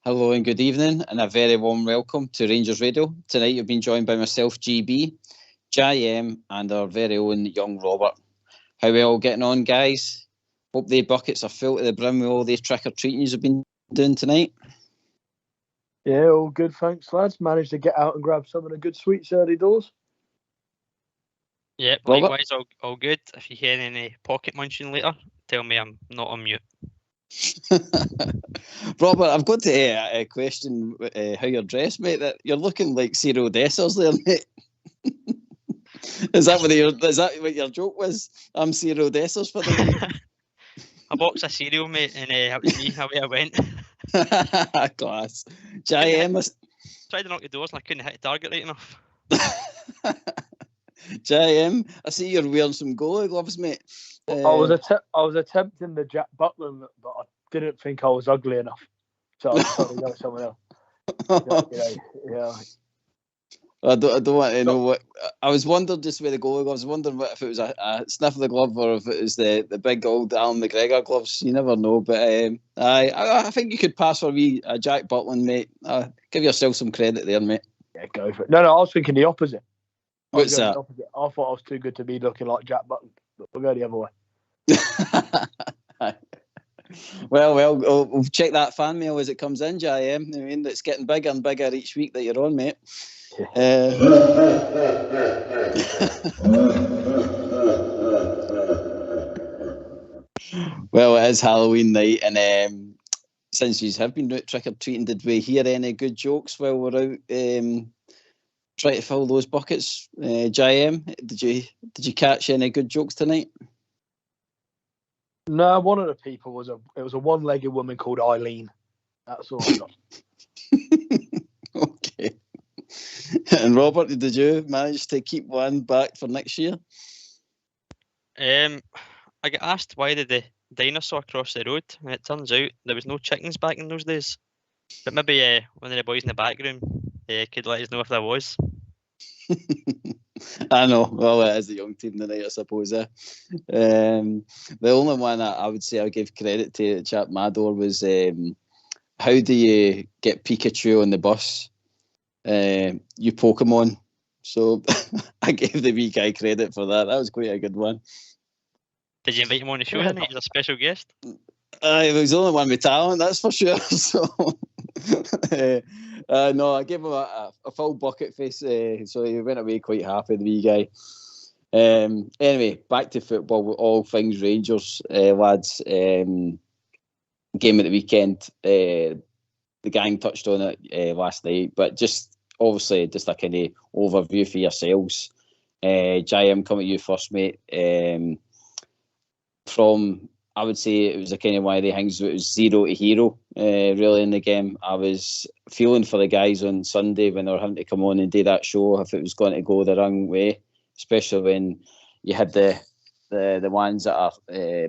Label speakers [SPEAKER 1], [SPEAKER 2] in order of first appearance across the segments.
[SPEAKER 1] Hello and good evening, and a very warm welcome to Rangers Radio. Tonight you've been joined by myself, GB, JM, and our very own young Robert. How are we all getting on, guys? Hope the buckets are filled to the brim with all these trick-or-treating you've been doing tonight.
[SPEAKER 2] Yeah, all good, thanks, lads. Managed to get out and grab some of the good sweets early doors.
[SPEAKER 3] Yeah, likewise, all good. If you hear any pocket munching later, tell me I'm not on mute.
[SPEAKER 1] Robert, I've got to question how you're dressed, mate. That you're looking like Cyril Dessers there, mate. Is that what your joke was? I'm Cyril Dessers for the night.
[SPEAKER 3] A box of cereal, mate, and that was me. Away I went.
[SPEAKER 1] Class. JM.
[SPEAKER 3] Tried to knock the doors and I couldn't hit the target right enough.
[SPEAKER 1] JM, I see you're wearing some goalie gloves, mate.
[SPEAKER 2] I was attempting the Jack Butler look, but I didn't think I was ugly enough, so I was trying to go with someone else. Yeah.
[SPEAKER 1] I don't want to know what. I was wondering just where the goalie gloves. I was wondering if it was a sniff of the glove or if it was the big old Alan McGregor gloves. You never know, but I think you could pass for me, Jack Butland, mate. Give yourself some credit there, mate.
[SPEAKER 2] Yeah, go for it. No, I was thinking the opposite.
[SPEAKER 1] What's that?
[SPEAKER 2] I thought I was too good to be looking like Jack Butland, but we'll go the other way.
[SPEAKER 1] Well, we'll check that fan mail as it comes in, JM. I mean, it's getting bigger and bigger each week that you're on, mate. Well, it is Halloween night, and since you have been out trick-or-treating, did we hear any good jokes while we're out trying to fill those buckets? JM, did you catch any good jokes tonight?
[SPEAKER 2] No, one of the people was a one-legged woman called Eileen. That's all I got.
[SPEAKER 1] Okay. And Robert, did you manage to keep one back for next year?
[SPEAKER 3] I got asked why did the dinosaur cross the road, and it turns out there was no chickens back in those days. But maybe one of the boys in the background could let us know if there was.
[SPEAKER 1] I know. Well, it is the young team tonight, I suppose. The only one I would say I give credit to chap Mador was how do you get Pikachu on the bus? You Pokemon. So I gave the wee guy credit for that. That was quite a good one.
[SPEAKER 3] Did you invite him on the show tonight as a special guest?
[SPEAKER 1] He was the only one with talent, that's for sure. So no, I gave him a full bucket face, so he went away quite happy, the wee guy. Anyway, back to football with all things Rangers, lads. Game at the weekend. The gang touched on it last night, but just obviously just a kind of overview for yourselves. JM, come at you first, mate. From, I would say it was a kind of one of the things that was 0 to hero, really, in the game. I was feeling for the guys on Sunday when they were having to come on and do that show, if it was going to go the wrong way, especially when you had the ones that are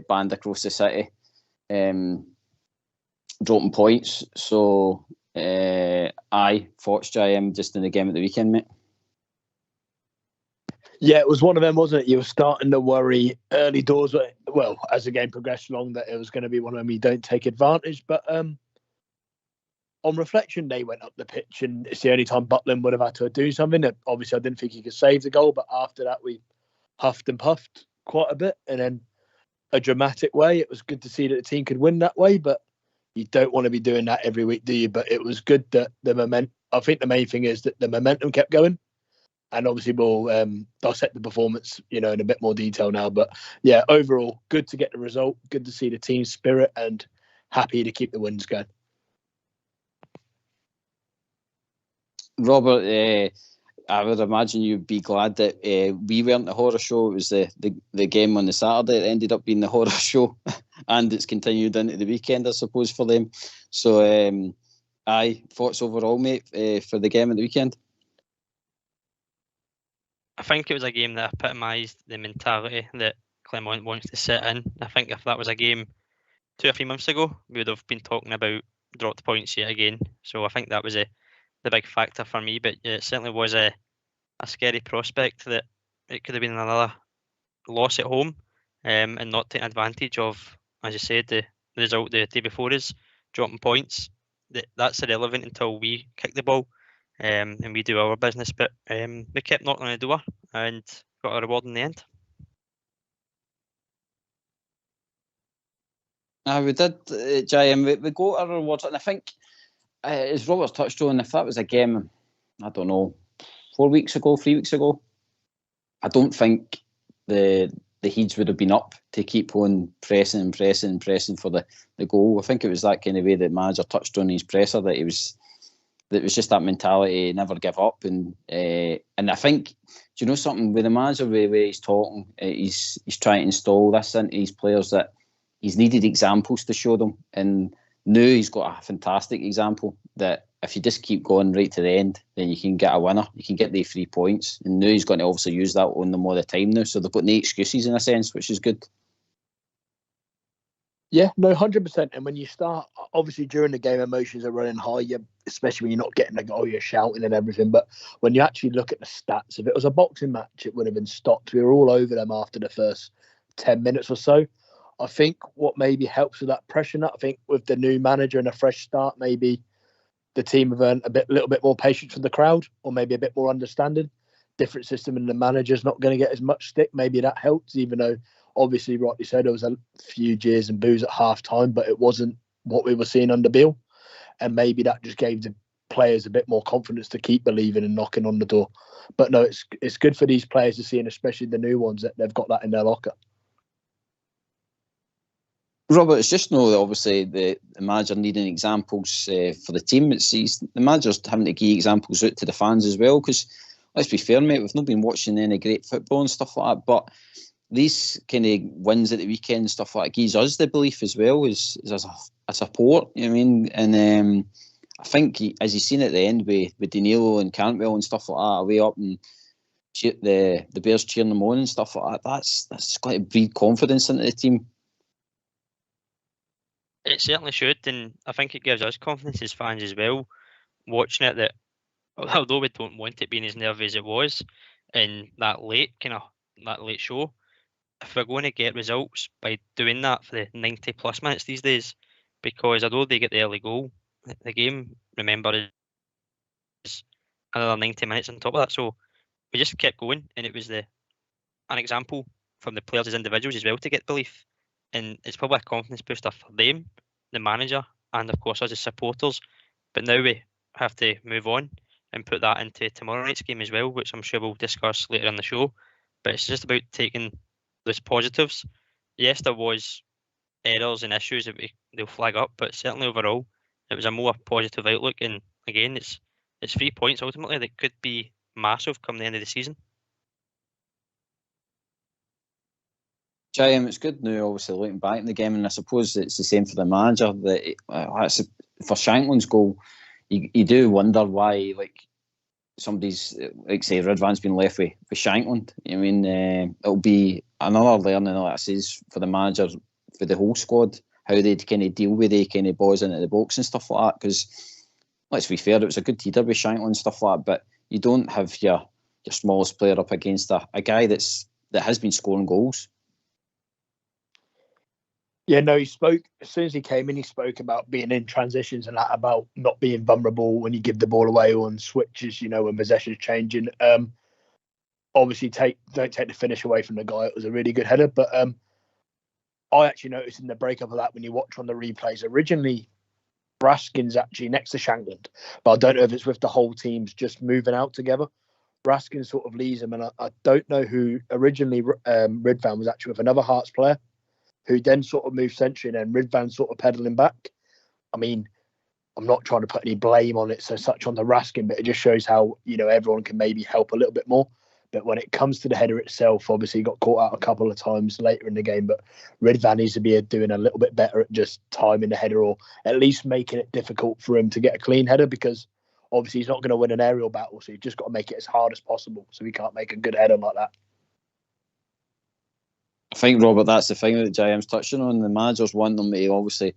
[SPEAKER 1] banned across the city dropping points. So, thoughts, JM, just in the game at the weekend, mate?
[SPEAKER 2] Yeah, it was one of them, wasn't it? You were starting to worry early doors, well, as the game progressed along, that it was going to be one of them you don't take advantage. But on reflection, they went up the pitch, and it's the only time Butland would have had to do something. Obviously, I didn't think he could save the goal, but after that, we huffed and puffed quite a bit. And then a dramatic way, it was good to see that the team could win that way, but you don't want to be doing that every week, do you? But it was good that I think the main thing is that the momentum kept going. And obviously we'll dissect the performance, in a bit more detail now. But yeah, overall, good to get the result. Good to see the team spirit and happy to keep the wins going.
[SPEAKER 1] Robert, I would imagine you'd be glad that we weren't the horror show. It was the game on the Saturday that ended up being the horror show, and it's continued into the weekend, I suppose, for them. So, thoughts overall, mate, for the game at the weekend?
[SPEAKER 3] I think it was a game that epitomised the mentality that Clement wants to set in. I think if that was a game 2 or 3 months ago, we would have been talking about dropped points yet again. So I think that was the big factor for me. But it certainly was a scary prospect that it could have been another loss at home and not taking advantage of, as you said, the result the day before is dropping points. that's irrelevant until we kick the ball and we do our business. But we kept knocking on the door and got a reward in the end.
[SPEAKER 1] We did, JM. We got our rewards, and I think, as Robert touched on, if that was a game, I don't know, 3 weeks ago, I don't think the Heeds would have been up to keep on pressing for the goal. I think it was that kind of way that manager touched on his presser, that it was just that mentality, never give up, and I think, do you know something, with the manager, the way he's talking, he's trying to install this into his players, that he's needed examples to show them, and now he's got a fantastic example that if you just keep going right to the end, then you can get a winner, you can get the 3 points, and now he's going to obviously use that on them all the time now, so they've got no excuses in a sense, which is good.
[SPEAKER 2] Yeah, no, 100%. And when you start, obviously during the game, emotions are running high, especially when you're not getting the goal, you're shouting and everything. But when you actually look at the stats, if it was a boxing match, it would have been stopped. We were all over them after the first 10 minutes or so. I think what maybe helps with that pressure, I think with the new manager and a fresh start, maybe the team have earned a little bit more patience from the crowd, or maybe a bit more understanding. Different system, and the manager's not going to get as much stick. Maybe that helps, even though obviously, rightly said, there was a few jeers and boos at half time, but it wasn't what we were seeing under Beale. And maybe that just gave the players a bit more confidence to keep believing and knocking on the door. But no, it's good for these players to see, and especially the new ones, that they've got that in their locker.
[SPEAKER 1] Robert, it's just that obviously the manager needing examples for the team. The manager's having to give examples out to the fans as well, because let's be fair, mate, we've not been watching any great football and stuff like that, but these kind of wins at the weekend and stuff like that gives us the belief as well as a support, you know what I mean? And I think, as you've seen at the end with Danilo and Cantwell and stuff like that, away up, and the Bears cheering them on and stuff like that, that's going to breed confidence into the team.
[SPEAKER 3] It certainly should, and I think it gives us confidence as fans as well, watching it, that although we don't want it being as nervy as it was in that late show, if we're going to get results by doing that for the 90 plus minutes these days, because although they get the early goal, the game, remember, is another 90 minutes on top of that. So we just kept going, and it was an example from the players as individuals as well to get belief. And it's probably a confidence booster for them, the manager, and of course us as supporters. But now we have to move on and put that into tomorrow night's game as well, which I'm sure we'll discuss later in the show. But it's just about taking those positives. Yes, there was errors and issues that they'll flag up, but certainly overall it was a more positive outlook. And again, it's 3 points ultimately that could be massive come the end of the season.
[SPEAKER 1] It's good now, obviously, looking back in the game, and I suppose it's the same for the manager. For Shankland's goal, you do wonder why, like, somebody's, like, say, Ridvan's been left with Shankland. I mean, it'll be another learning, like I says, for the manager, for the whole squad, how they'd kind of deal with the kind of boys into the box and stuff like that. Because, let's be fair, it was a good header with Shankland and stuff like that, but you don't have your smallest player up against a guy that has been scoring goals.
[SPEAKER 2] Yeah, no, he spoke, as soon as he came in, he spoke about being in transitions and that, about not being vulnerable when you give the ball away or on switches, when possession's changing. Obviously, don't take the finish away from the guy. It was a really good header, but I actually noticed in the breakup of that, when you watch on the replays, originally Raskin's actually next to Shankland, but I don't know if it's with the whole teams just moving out together. Raskin sort of leads him, and I don't know who originally Ridvan was actually with another Hearts player, who then sort of moved century, and then Ridvan sort of pedaling back. I mean, I'm not trying to put any blame on it so such on the Raskin, but it just shows how, everyone can maybe help a little bit more. But when it comes to the header itself, obviously he got caught out a couple of times later in the game, but Ridvan needs to be doing a little bit better at just timing the header, or at least making it difficult for him to get a clean header, because obviously he's not going to win an aerial battle, so you've just got to make it as hard as possible so he can't make a good header like that.
[SPEAKER 1] I think, Robert, that's the thing that JM's touching on. The managers want them to obviously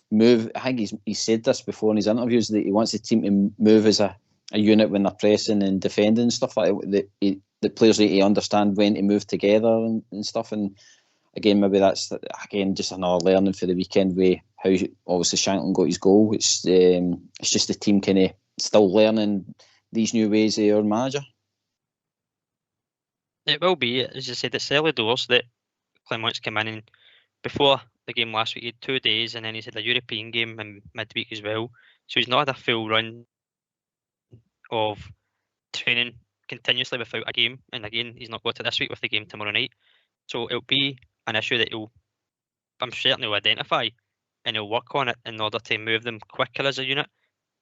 [SPEAKER 1] move. I think he's said this before in his interviews, that he wants the team to move as a unit when they're pressing and defending and stuff like that. The players need to understand when to move together and stuff. And again, maybe that's again just another learning for the weekend with how obviously Shankland got his goal. It's just the team kind of still learning these new ways of our manager.
[SPEAKER 3] It will be, as you said, it's early doors that Clermont's come in, and before the game last week, he had 2 days, and then he's had a European game in midweek as well. So he's not had a full run of training continuously without a game. And again, he's not got to this week with the game tomorrow night. So it'll be an issue that I'm certain he'll identify, and he'll work on it in order to move them quicker as a unit,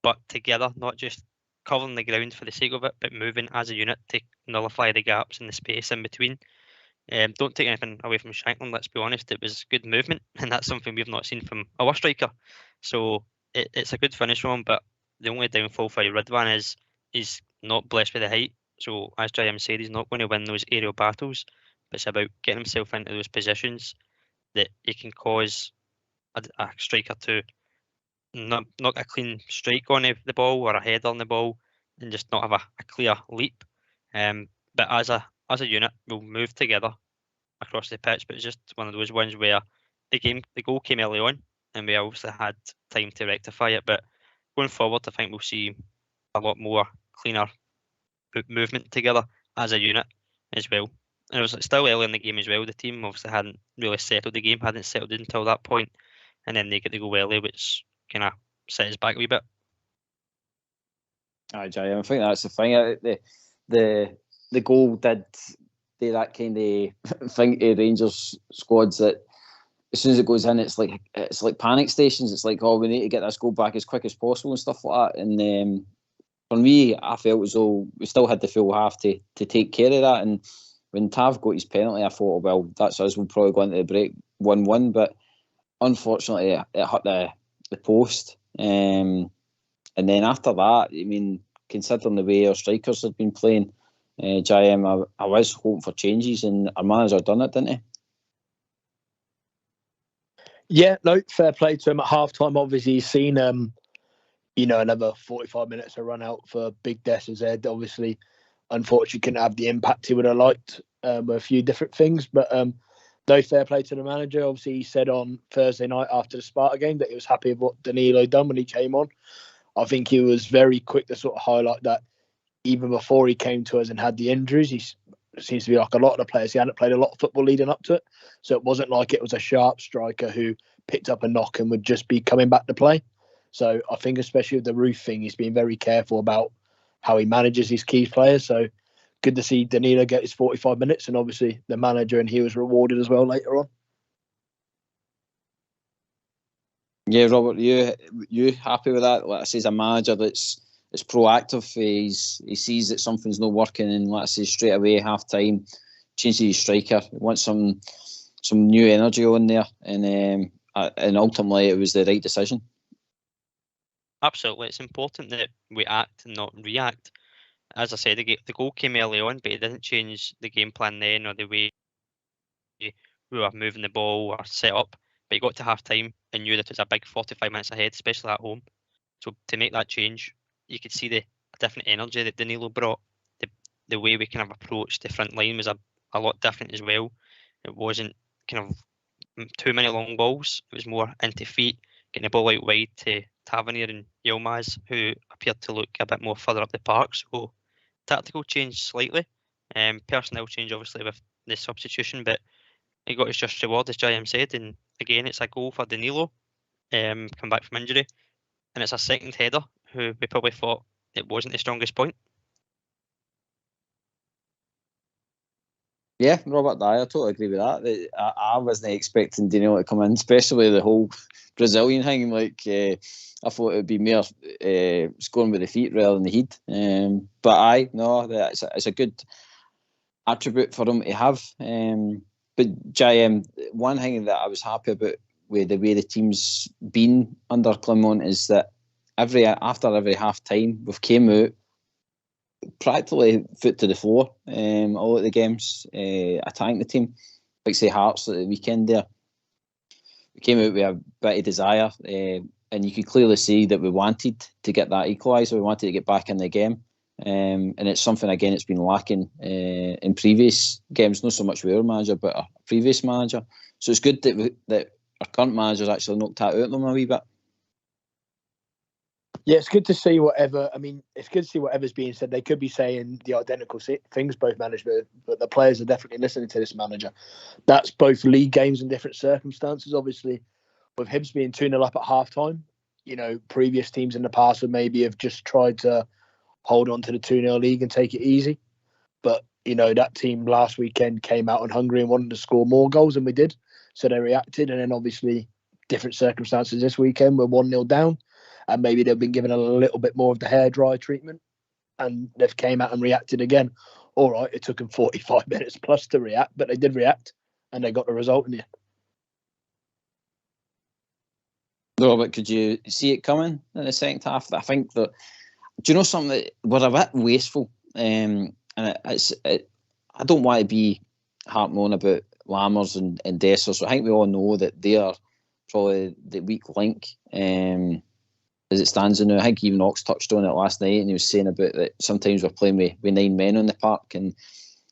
[SPEAKER 3] but together, not just covering the ground for the sake of it, but moving as a unit to nullify the gaps and the space in between. Don't take anything away from Shankland, let's be honest, it was good movement, and that's something we've not seen from our striker. So it's a good finish from him, but the only downfall for Ridwan is he's not blessed with the height. So as JM said, he's not going to win those aerial battles, but it's about getting himself into those positions that he can cause a striker to not a clean strike on the ball or a header on the ball and just not have a clear leap. But as a unit, we'll move together across the pitch. But it's just one of those ones where the goal came early on, and we obviously had time to rectify it. But going forward, I think we'll see a lot more cleaner movement together as a unit as well. And it was still early in the game as well. The team obviously hadn't really settled the game, hadn't settled in until that point, and then they get to go early, which kind of set us back a wee bit.
[SPEAKER 1] I think that's the thing. The goal did do that kind of thing to Rangers squads that as soon as it goes in, it's like panic stations. It's like, oh, we need to get this goal back as quick as possible and stuff like that. And for me, I felt as though we still had the full half to take care of that. And when Tav got his penalty, I thought, well, that's us. We'll probably go into the break 1-1. But unfortunately, it hit the post. And then after that, I mean, considering the way our strikers had been playing, JM, I was hoping for changes, and our manager done it, didn't he?
[SPEAKER 2] Yeah, no, fair play to him at half-time. Obviously, he's seen, another 45 minutes to run out for Big Dessa's head. Obviously, unfortunately, couldn't have the impact he would have liked with a few different things. But no, fair play to the manager. Obviously, he said on Thursday night after the Sparta game that he was happy with what Danilo done when he came on. I think he was very quick to sort of highlight that even before he came to us and had the injuries, he seems to be like a lot of the players. He hadn't played a lot of football leading up to it. So it wasn't like it was a sharp striker who picked up a knock and would just be coming back to play. So I think especially with the Roof thing, he's been very careful about how he manages his key players. So good to see Danilo get his 45 minutes, and obviously the manager and he was rewarded as well later on.
[SPEAKER 1] Yeah, Robert, you happy with that? Like I say, as a manager that's proactive, he sees that something's not working, and let's say straight away half time changes his striker. He wants some new energy on there, and ultimately it was the right decision.
[SPEAKER 3] Absolutely, it's important that we act and not react. As I said, the goal came early on, but it didn't change the game plan then or the way we were moving the ball or set up. But you got to half time and knew that it was a big 45 minutes ahead, especially at home. So to make that change, you could see the different energy that Danilo brought. The way we kind of approached the front line was a lot different as well. It wasn't kind of too many long balls. It was more into feet, getting the ball out wide to Tavernier and Yilmaz, who appeared to look a bit more further up the park. So tactical change slightly. Personnel change obviously with the substitution, but he got his just reward, as JM said. And again, it's a goal for Danilo, come back from injury. And it's a second header, who we probably thought it wasn't the strongest point.
[SPEAKER 1] Yeah, Robert, I totally agree with that. I wasn't expecting Danilo to come in, especially the whole Brazilian thing. Like, I thought it would be more scoring with the feet rather than the head. But it's a good attribute for him to have. But JM, one thing that I was happy about with the way the team's been under Clermont is that after every half time we've came out practically foot to the floor all at the games, attacking the team. Like say Hearts at the weekend there, we came out with a bit of desire, and you could clearly see that we wanted to get that equaliser. We wanted to get back in the game, and it's something again it's been lacking in previous games. Not so much with our manager, but a previous manager. So it's good that our current manager's actually knocked that out of them a wee bit.
[SPEAKER 2] Yeah, it's good to see whatever. I mean, it's good to see whatever's being said. They could be saying the identical things, both managers, but the players are definitely listening to this manager. That's both league games and different circumstances. Obviously, with Hibs being 2-0 up at half-time, previous teams in the past would maybe have just tried to hold on to the 2-0 league and take it easy. But, that team last weekend came out and hungry and wanted to score more goals than we did. So they reacted. And then obviously different circumstances this weekend. We're 1-0 down. And maybe they've been given a little bit more of the hairdryer treatment. And they've came out and reacted again. All right, it took them 45 minutes plus to react. But they did react. And they got the result in the end.
[SPEAKER 1] Robert, could you see it coming in the second half? I think that, do you know something, that we're a bit wasteful, and I don't want to be harping on about Lammers and Dessers. So I think we all know that they are probably the weak link as it stands now. I think even Ox touched on it last night, and he was saying about that sometimes we're playing with 9 men on the park, and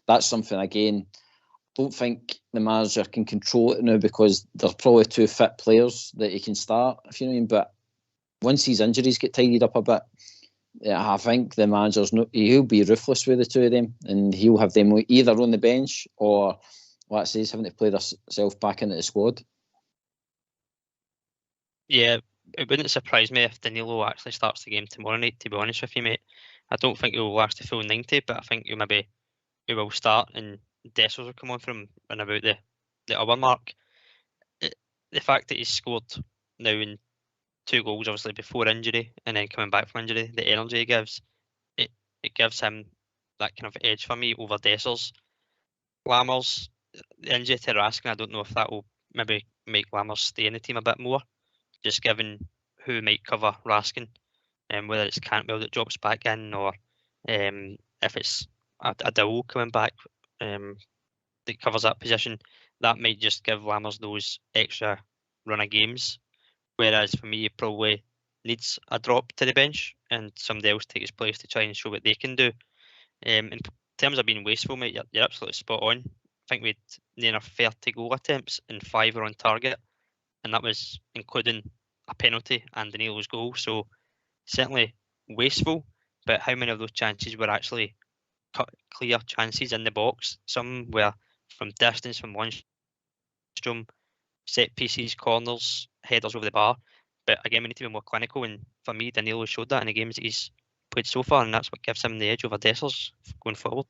[SPEAKER 1] that's something again. Don't think the manager can control it now because there's probably 2 fit players that he can start, if you know what I mean. But once these injuries get tidied up a bit, I think the manager's he'll be ruthless with the 2 of them, and he'll have them either on the bench or, let's say, having to play themselves back into the squad.
[SPEAKER 3] Yeah, it wouldn't surprise me if Danilo actually starts the game tomorrow night, to be honest with you, mate. I don't think it will last the full 90, but I think he will start, and Dessers will come on from and about the hour mark. The fact that he's scored now in 2 goals, obviously before injury, and then coming back from injury, the energy he gives, it gives him that kind of edge for me over Dessers. Lammers, the injury to Raskin, I don't know if that will maybe make Lammers stay in the team a bit more, just given who might cover Raskin, and whether it's Cantwell that drops back in, or if it's a Dowell coming back that covers that position, that might just give Lammers those extra run of games. Whereas for me, he probably needs a drop to the bench and somebody else take his place to try and show what they can do. In terms of being wasteful, mate, you're absolutely spot on. I think we had near 30 goal attempts and 5 were on target, and that was including a penalty and Danilo's goal. So certainly wasteful, but how many of those chances were actually clear chances in the box? Some were from distance, from Lundstrom, set pieces, corners, headers over the bar. But again, we need to be more clinical, and for me, Danilo showed that in the games that he's played so far, and that's what gives him the edge over Dessers going forward.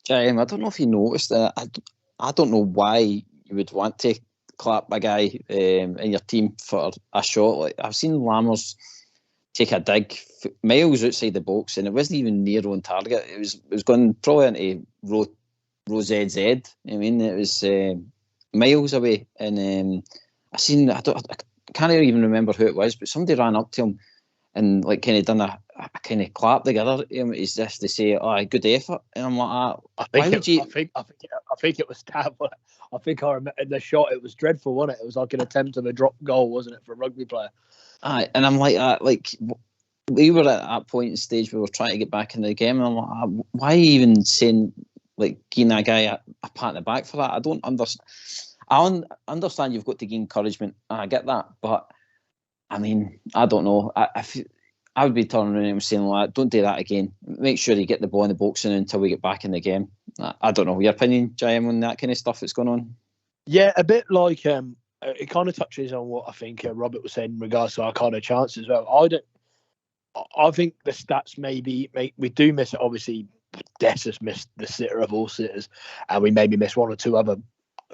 [SPEAKER 1] I don't know if you noticed that. I don't know why you would want to clap a guy in your team for a shot. Like, I've seen Lammers take a dig miles outside the box, and it wasn't even near on target. It was going probably into row ZZ. I mean, it was miles away, and I can't even remember who it was, but somebody ran up to him and like kind of done a kind of clap together. Is this to say, "Oh, good effort"? And I'm like,
[SPEAKER 2] I think it was terrible. I think I remember the shot. It was dreadful, wasn't it? It was like an attempt of a drop goal, wasn't it, for a rugby player?
[SPEAKER 1] Aye, and I'm like we were at that point in stage where we were trying to get back in the game, and I'm like, why even saying like giving that guy a pat in the back for that? I don't understand. I understand you've got to gain encouragement. I get that, but I mean, I don't know. I would be turning around and saying, well, don't do that again. Make sure you get the ball in the boxing until we get back in the game. I don't know. Your opinion, JM, on that kind of stuff that's going on?
[SPEAKER 2] Yeah, a bit like it kind of touches on what I think Robert was saying in regards to our kind of chance as well. I think the stats we do miss it. Obviously, Dessers missed the sitter of all sitters, and we maybe missed 1 or 2 other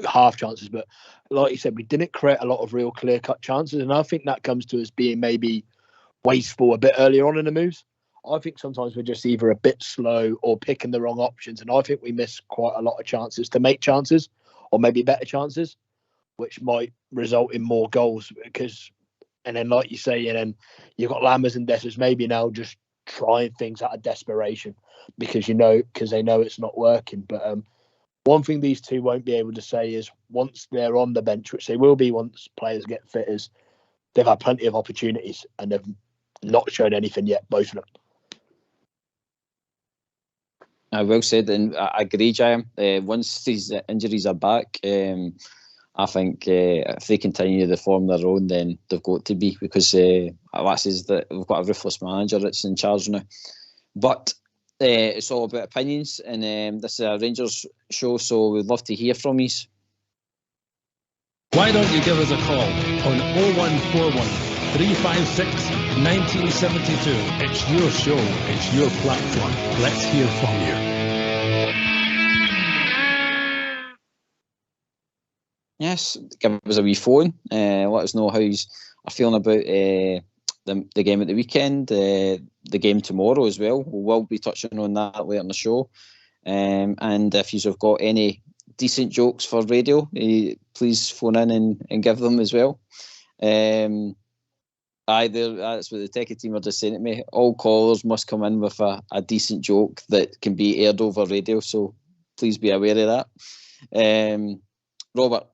[SPEAKER 2] half chances. But like you said, we didn't create a lot of real clear-cut chances, and I think that comes to us being maybe wasteful a bit earlier on in the moves. I think sometimes we're just either a bit slow or picking the wrong options, and I think we miss quite a lot of chances to make chances, or maybe better chances, which might result in more goals. And then, like you say, and then you've got Lammers and Dessers maybe now just trying things out of desperation because they know it's not working. But one thing these 2 won't be able to say is once they're on the bench, which they will be once players get fit, is they've had plenty of opportunities and they've not shown anything yet, both of them.
[SPEAKER 1] Well said, and I agree, Jam. Once these injuries are back, I think if they continue the form they're on, then they've got to be, because that says that we've got a ruthless manager that's in charge now. But it's all about opinions, and this is a Rangers show, so we'd love to hear from you.
[SPEAKER 4] Why don't you give us a call on 0141 356 1972. It's your show, it's your platform. Let's hear from you.
[SPEAKER 1] Yes, give us a wee phone. Let us know how you are feeling about the game at the weekend, the game tomorrow as well. We'll be touching on that later in the show. And if you've got any decent jokes for radio, please phone in and give them as well. That's what the techie team are just saying to me. All callers must come in with a decent joke that can be aired over radio, so please be aware of that. Robert,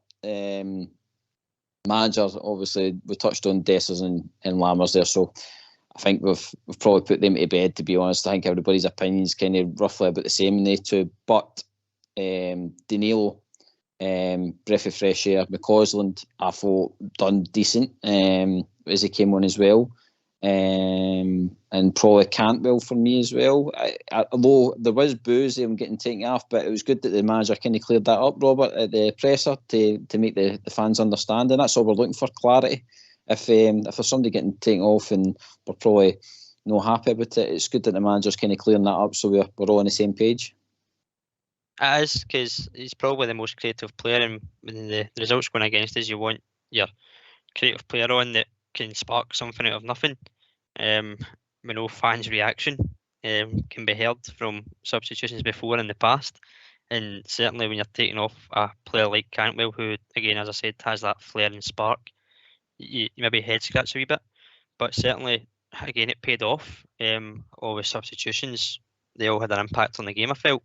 [SPEAKER 1] manager, obviously we touched on Dessers and Lammers there, so I think we've probably put them to bed, to be honest. I think everybody's opinions kind of roughly about the same in they two, but Danilo, breath of fresh air. McCausland, I thought, done decent as he came on as well, and probably Cantwell for me as well. Although there was boos of him getting taken off, but it was good that the manager kind of cleared that up, Robert, at the presser to make the fans understand, and that's all we're looking for, clarity. If there's somebody getting taken off and we're probably not happy about it, it's good that the manager's kind of clearing that up, so we're all on the same page.
[SPEAKER 3] It is, because he's probably the most creative player, and when the results going against us, you want your creative player on that can spark something out of nothing. We know fans' reaction can be heard from substitutions before in the past, and certainly when you're taking off a player like Cantwell, who, again, as I said, has that flair and spark, you maybe head scratch a wee bit. But certainly, again, it paid off. All the substitutions, they all had an impact on the game, I felt.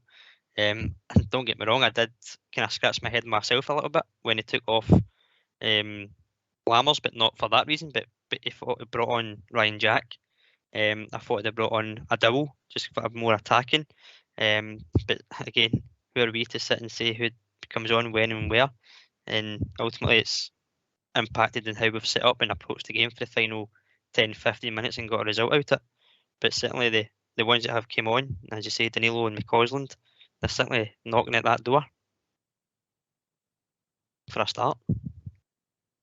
[SPEAKER 3] And don't get me wrong, I did kind of scratch my head myself a little bit when he took off Lammers, but not for that reason. But he brought on Ryan Jack. I thought they brought on a double just for more attacking. But again, who are we to sit and say who comes on when and where? And ultimately, it's impacted in how we've set up and approached the game for the final 10-15 minutes and got a result out of it. But certainly the ones that have came on, as you say, Danilo and McCausland, they're certainly knocking at that door for a start.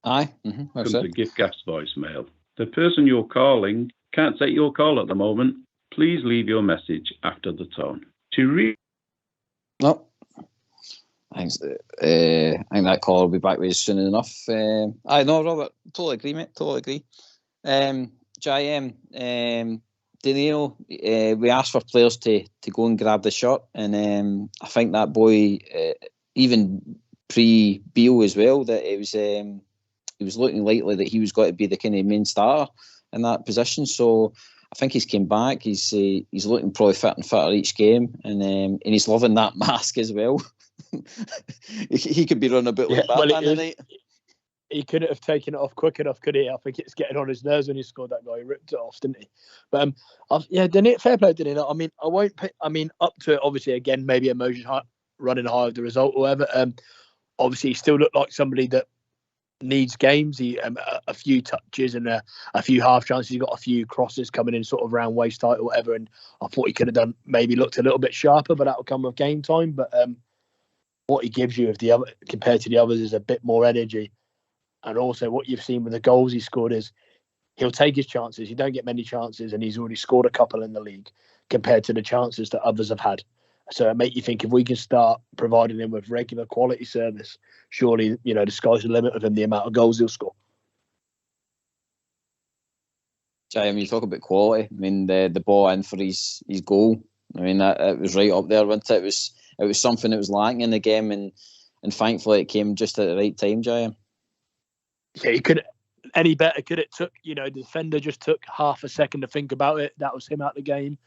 [SPEAKER 1] Aye.
[SPEAKER 5] Comes a gift gas voicemail. The person you're calling can't take your call at the moment. Please leave your message after the tone.
[SPEAKER 1] No. Thanks. I think that call will be back with us soon enough. I know, Robert. Totally agree, mate. Totally agree. JM, Danilo, we asked for players to go and grab the shot, and I think that boy, even pre-Beale as well, that it was looking likely that he was going to be the kind of main starter in that position. So I think he's came back. He's looking probably fit and fitter each game, and he's loving that mask as well. he could be running a bit like Batman tonight.
[SPEAKER 2] He couldn't have taken it off quick enough, could he? I think it's getting on his nerves when he scored that goal. He ripped it off, didn't he? But Danilo, fair play, Danilo. I mean, I won't pick. I mean, up to it, obviously, again, maybe emotion running high of the result or whatever. Obviously, he still looked like somebody that needs games. He a few touches and a few half chances. He got a few crosses coming in sort of round waist height or whatever. And I thought he could have done, maybe looked a little bit sharper, but that will come with game time. But what he gives you compared to the others is a bit more energy. And also what you've seen with the goals he scored is he'll take his chances. He don't get many chances, and he's already scored a couple in the league compared to the chances that others have had. So it make you think, if we can start providing him with regular quality service, surely, the sky's the limit of him, the amount of goals he'll score.
[SPEAKER 1] Jay, you talk about quality. I mean, the ball in for his goal. I mean, it was right up there, wasn't it? It was something that was lacking in the game, and thankfully it came just at the right time, Jay.
[SPEAKER 2] Yeah, he could any better. Could it took, the defender just took half a second to think about it. That was him out of the game.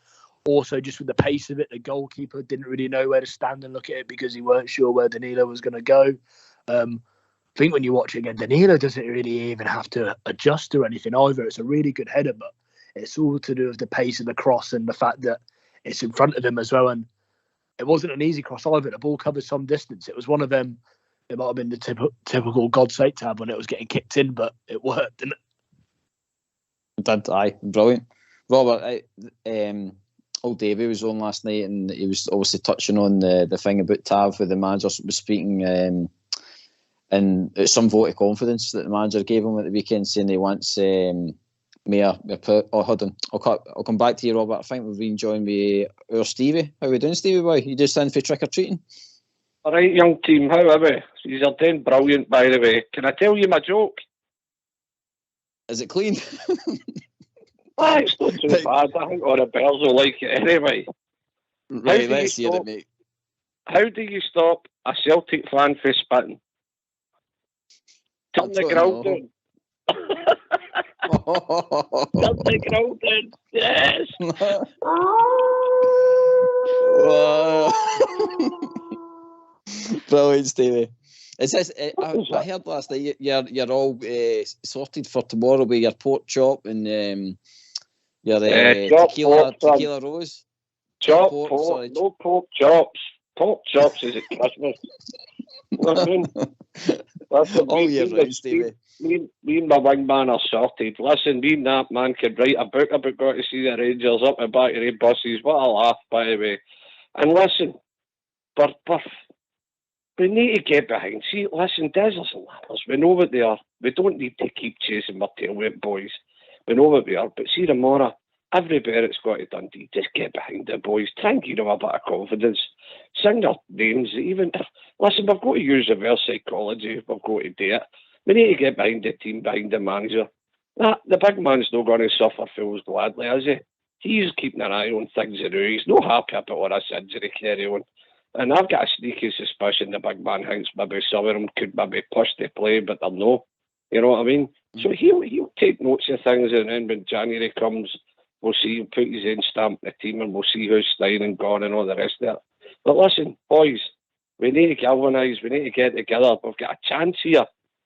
[SPEAKER 2] Also, just with the pace of it, the goalkeeper didn't really know where to stand and look at it because he weren't sure where Danilo was going to go. I think when you watch it again, Danilo doesn't really even have to adjust or anything either. It's a really good header, but It's all to do with the pace of the cross and the fact that it's in front of him as well. And it wasn't an easy cross either. The ball covered some distance. It was one of them. It might have been the typical God's sake tab when it was getting kicked in, but it worked, didn't it?
[SPEAKER 1] It did, aye. Brilliant. Robert, old Davey was on last night and he was obviously touching on the thing about Tav where the manager was speaking and it's some vote of confidence that the manager gave him at the weekend, saying he wants hold on, I'll come back to you, Robert. I think we've been joined by our Stevie. How are we doing, Stevie boy? You just in for trick or treating?
[SPEAKER 6] All right, young team, how are we? You're doing brilliant, by the way. Can I tell you my joke?
[SPEAKER 1] Is it clean?
[SPEAKER 6] It's not too bad. I think all the bells will like it anyway.
[SPEAKER 1] Right, let's hear it, mate.
[SPEAKER 6] How do you stop a Celtic fan from spitting? Turn the ground down. Turn the ground down. Yes.
[SPEAKER 1] Brilliant, Stevie. Is this? I heard last night you're all sorted for tomorrow with your pork chop and your tequila rose.
[SPEAKER 6] Chop pork, no pork chops. Pork chops is at Christmas. Listen,
[SPEAKER 1] right, Stevie.
[SPEAKER 6] Me and my wingman are sorted. Listen, me and that man could write a book about going to see the Rangers up the back of the buses. What a laugh, by the way. And listen, we need to get behind. See, listen, Deserts and Ladders, we know what they are. We don't need to keep chasing our tail with boys. We know what we are. But see, tomorrow, every Barrett's got to Dundee. Just get behind the boys. Try and give them a bit of confidence. Sing their names. Even if, listen, we've got to use reverse psychology. We've got to do it. We need to get behind the team, behind the manager. The big man's not going to suffer fools gladly, is he? He's keeping an eye on things around. He's not happy about all this injury carry on. And I've got a sneaky suspicion the big man thinks maybe some of them could maybe push to play, but they're no. You know what I mean? So he'll take notes of things, and then when January comes, we'll see him put his own stamp in the team, and we'll see who's staying and gone and all the rest of it. But listen, boys, we need to galvanise. We need to get together. We've got a chance here.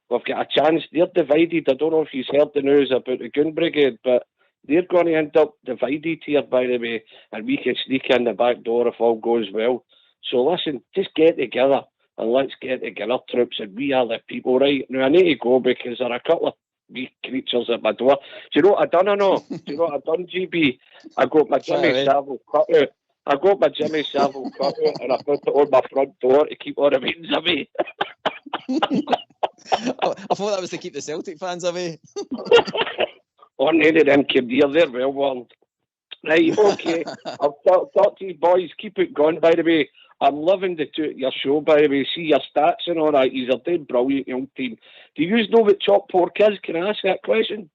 [SPEAKER 6] We've got a chance. They're divided. I don't know if you've heard the news about the Gun Brigade, but they're going to end up divided here, by the way, and we can sneak in the back door if all goes well. So listen, just get together and let's get together, troops, and we are the people, right? Now I need to go because there are a couple of wee creatures at my door. Do you know what I done or no? Do you know what I done, GB? I got my Jimmy Savile cut out. I got my Jimmy Savile cut out and I put it on my front door to keep all the means away.
[SPEAKER 1] I thought that was to keep the Celtic fans away.
[SPEAKER 6] Oh, none of them came near there, well warned. Right, okay. I'll talk to you boys. Keep it going, by the way. I'm loving your show, by the way. See your stats and all that. You're doing brilliant, young team. Do you know what chopped pork is? Can I ask that question?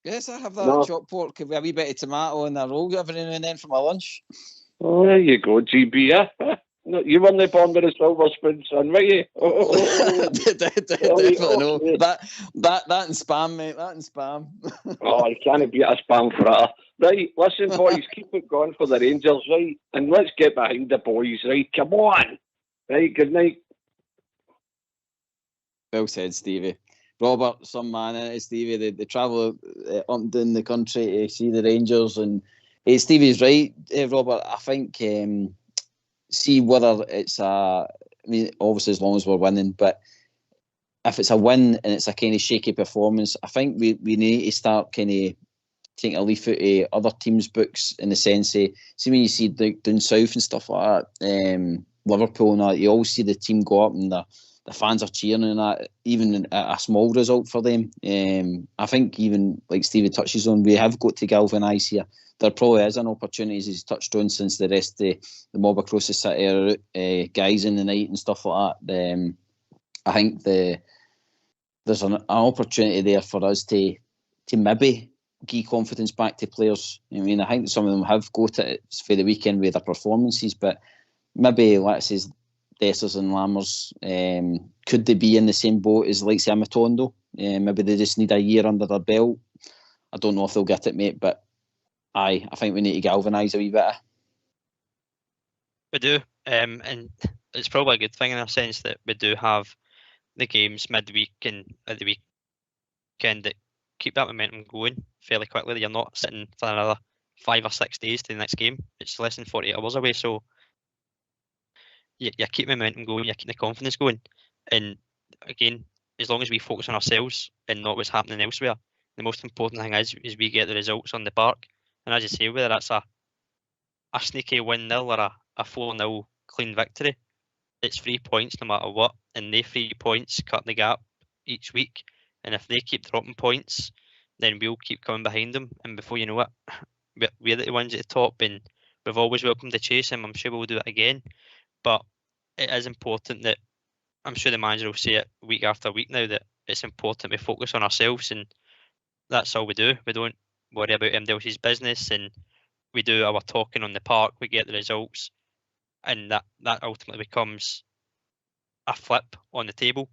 [SPEAKER 1] Yes, I have that chopped pork with a wee bit of tomato and a roll every now and then for my lunch.
[SPEAKER 6] Oh, there you go, GB. No, you weren't born with a silver spoon, son, were you?
[SPEAKER 1] Definitely no. That and spam, mate. That and spam.
[SPEAKER 6] Oh, you can't beat a spam fritter. Right, listen, boys, keep it going for the Rangers, right? And let's get behind the boys, right? Come on. Right, good night.
[SPEAKER 1] Well said, Stevie. Robert, some man in it, Stevie. They travel up and down the country to see the Rangers. And Stevie's right, Robert. I think, see whether it's obviously as long as we're winning, but if it's a win and it's a kind of shaky performance, I think we need to start kind of taking a leaf out of other teams' books in the sense of, see when you see down south and stuff like that, Liverpool and that, you always see the team go up and the fans are cheering and that, even a small result for them. I think even like Stevie touches on, we have got to galvanise here. There probably is an opportunity, as he's touched on, since the rest of the mob across the city are out, guys in the night and stuff like that. I think there's an opportunity there for us to maybe give confidence back to players. I mean, I think some of them have got it for the weekend with their performances, but maybe, let's say, Dessers and Lammers, could they be in the same boat as like Amatondo? Maybe they just need a year under their belt. I don't know if they'll get it, mate, but I think we need to galvanise a wee bit.
[SPEAKER 3] We do, and it's probably a good thing in a sense that we do have the games midweek and at the weekend that keep that momentum going fairly quickly. You're not sitting for another 5 or 6 days to the next game. It's less than 48 hours away, so you keep momentum going, you keep the confidence going. And again, as long as we focus on ourselves and not what's happening elsewhere, the most important thing is we get the results on the park. And as you say, whether that's a sneaky 1-0 or a 4-0 clean victory, it's 3 points no matter what. And they 3 points cut the gap each week. And if they keep dropping points, then we'll keep coming behind them. And before you know it, we're the ones at the top. And we've always welcomed the chase, and I'm sure we'll do it again. But it is important that, I'm sure the manager will say it week after week now, that it's important we focus on ourselves, and that's all we do. We don't worry about anybody else's business, and we do our talking on the park, we get the results, and that ultimately becomes a flip on the table,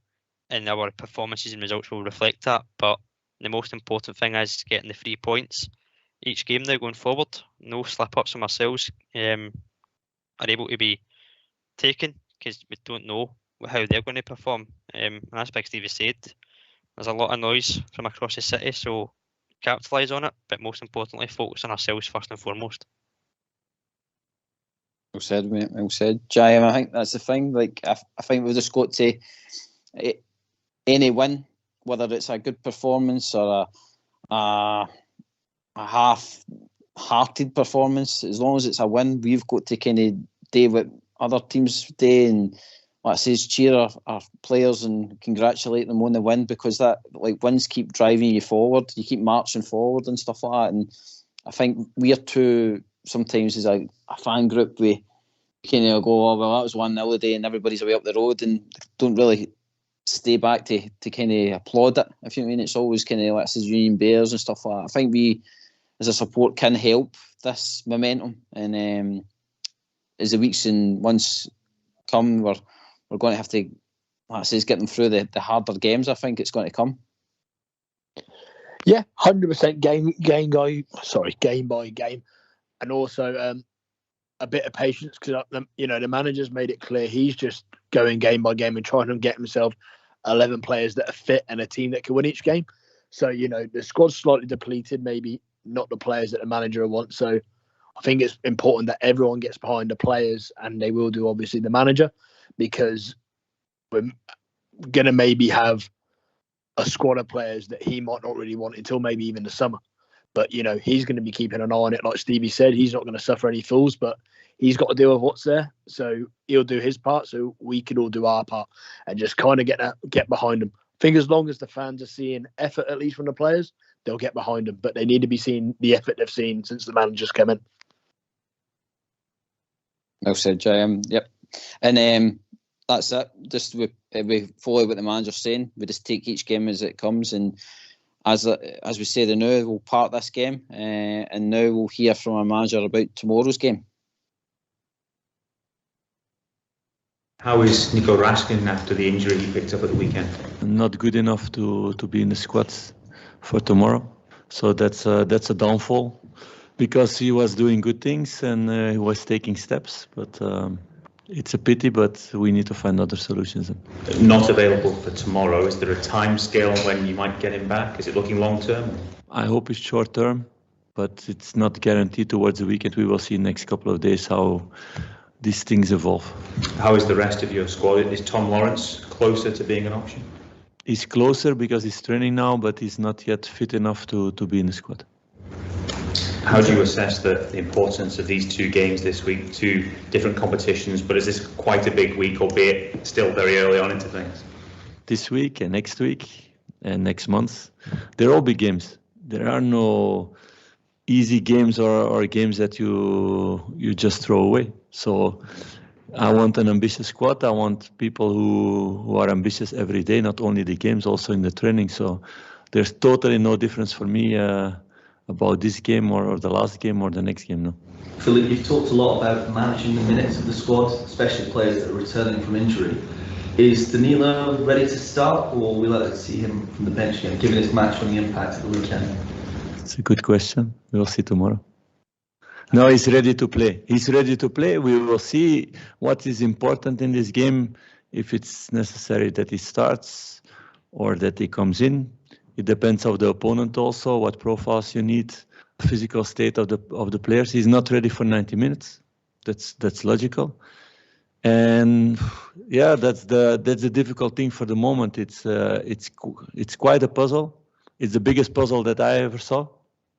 [SPEAKER 3] and our performances and results will reflect that. But the most important thing is getting the 3 points each game now going forward. No slip-ups from ourselves are able to be taken, because we don't know how they're going to perform. And as Big Stevie said, there's a lot of noise from across the city, so capitalise on it, but most importantly, focus on ourselves first and foremost.
[SPEAKER 1] Well said, mate. Well said, Jim. I think that's the thing. Like, I think we've just got to any win, whether it's a good performance or a half-hearted performance, as long as it's a win, we've got to kind of do what other teams do, and like I says, cheer our players and congratulate them on the win, because that, like, wins keep driving you forward. You keep marching forward and stuff like that. And I think we're too, sometimes as a fan group, we kind of go, oh, well, that was 1-0 today, and everybody's away up the road and don't really stay back to kind of applaud it, if you know what I mean. It's always kind of like, this is Union Bears and stuff like that. I think we, as a support, can help this momentum. And as the weeks and months come, we're going to have to, like I say, get them through the harder games. I think it's going to come.
[SPEAKER 2] Yeah, 100% game by game, and also a bit of patience, because the manager's made it clear he's just going game by game and trying to get himself 11 players that are fit and a team that can win each game. So the squad's slightly depleted, maybe not the players that the manager wants. So I think it's important that everyone gets behind the players, and they will do, obviously, the manager, because we're going to maybe have a squad of players that he might not really want until maybe even the summer. But, he's going to be keeping an eye on it. Like Stevie said, he's not going to suffer any fools, but he's got to deal with what's there. So he'll do his part, so we can all do our part and just kind of get behind him. I think as long as the fans are seeing effort, at least from the players, they'll get behind him. But they need to be seeing the effort they've seen since the manager's come in.
[SPEAKER 1] Well said, JM. Yep. And that's it. Just we follow what the manager's saying. We just take each game as it comes, and as we say, the now we'll part this game, and now we'll hear from our manager about tomorrow's game.
[SPEAKER 7] How is Nico Raskin after the injury he picked up at the weekend?
[SPEAKER 8] Not good enough to be in the squad for tomorrow, so that's a downfall, because he was doing good things and he was taking steps, but it's a pity, but we need to find other solutions.
[SPEAKER 7] Not available for tomorrow. Is there a time scale when you might get him back? Is it looking long term?
[SPEAKER 8] I hope it's short term, but it's not guaranteed. Towards the weekend, we will see next couple of days how these things evolve.
[SPEAKER 7] How is the rest of your squad? Is Tom Lawrence closer to being an option?
[SPEAKER 8] He's closer because he's training now, but he's not yet fit enough to be in the squad.
[SPEAKER 7] How do you assess the importance of these 2 games this week, 2 different competitions, but is this quite a big week, albeit still very early on into things?
[SPEAKER 8] This week and next week and next month, they're all big games. There are no easy games or games that you just throw away. So I want an ambitious squad. I want people who are ambitious every day, not only the games, also in the training. So there's totally no difference for me about this game or the last game or the next game. No.
[SPEAKER 9] Philippe, you've talked a lot about managing the minutes of the squad, especially players that are returning from injury. Is Danilo ready to start, or will we like to see him from the bench again, given his match on the impact of the weekend?
[SPEAKER 8] It's a good question. We'll see tomorrow. No, he's ready to play. He's ready to play. We will see what is important in this game, if it's necessary that he starts or that he comes in. It depends of the opponent also, what profiles you need, physical state of the players. He's not ready for 90 minutes. That's logical. And yeah, that's the difficult thing for the moment. It's quite a puzzle. It's the biggest puzzle that I ever saw,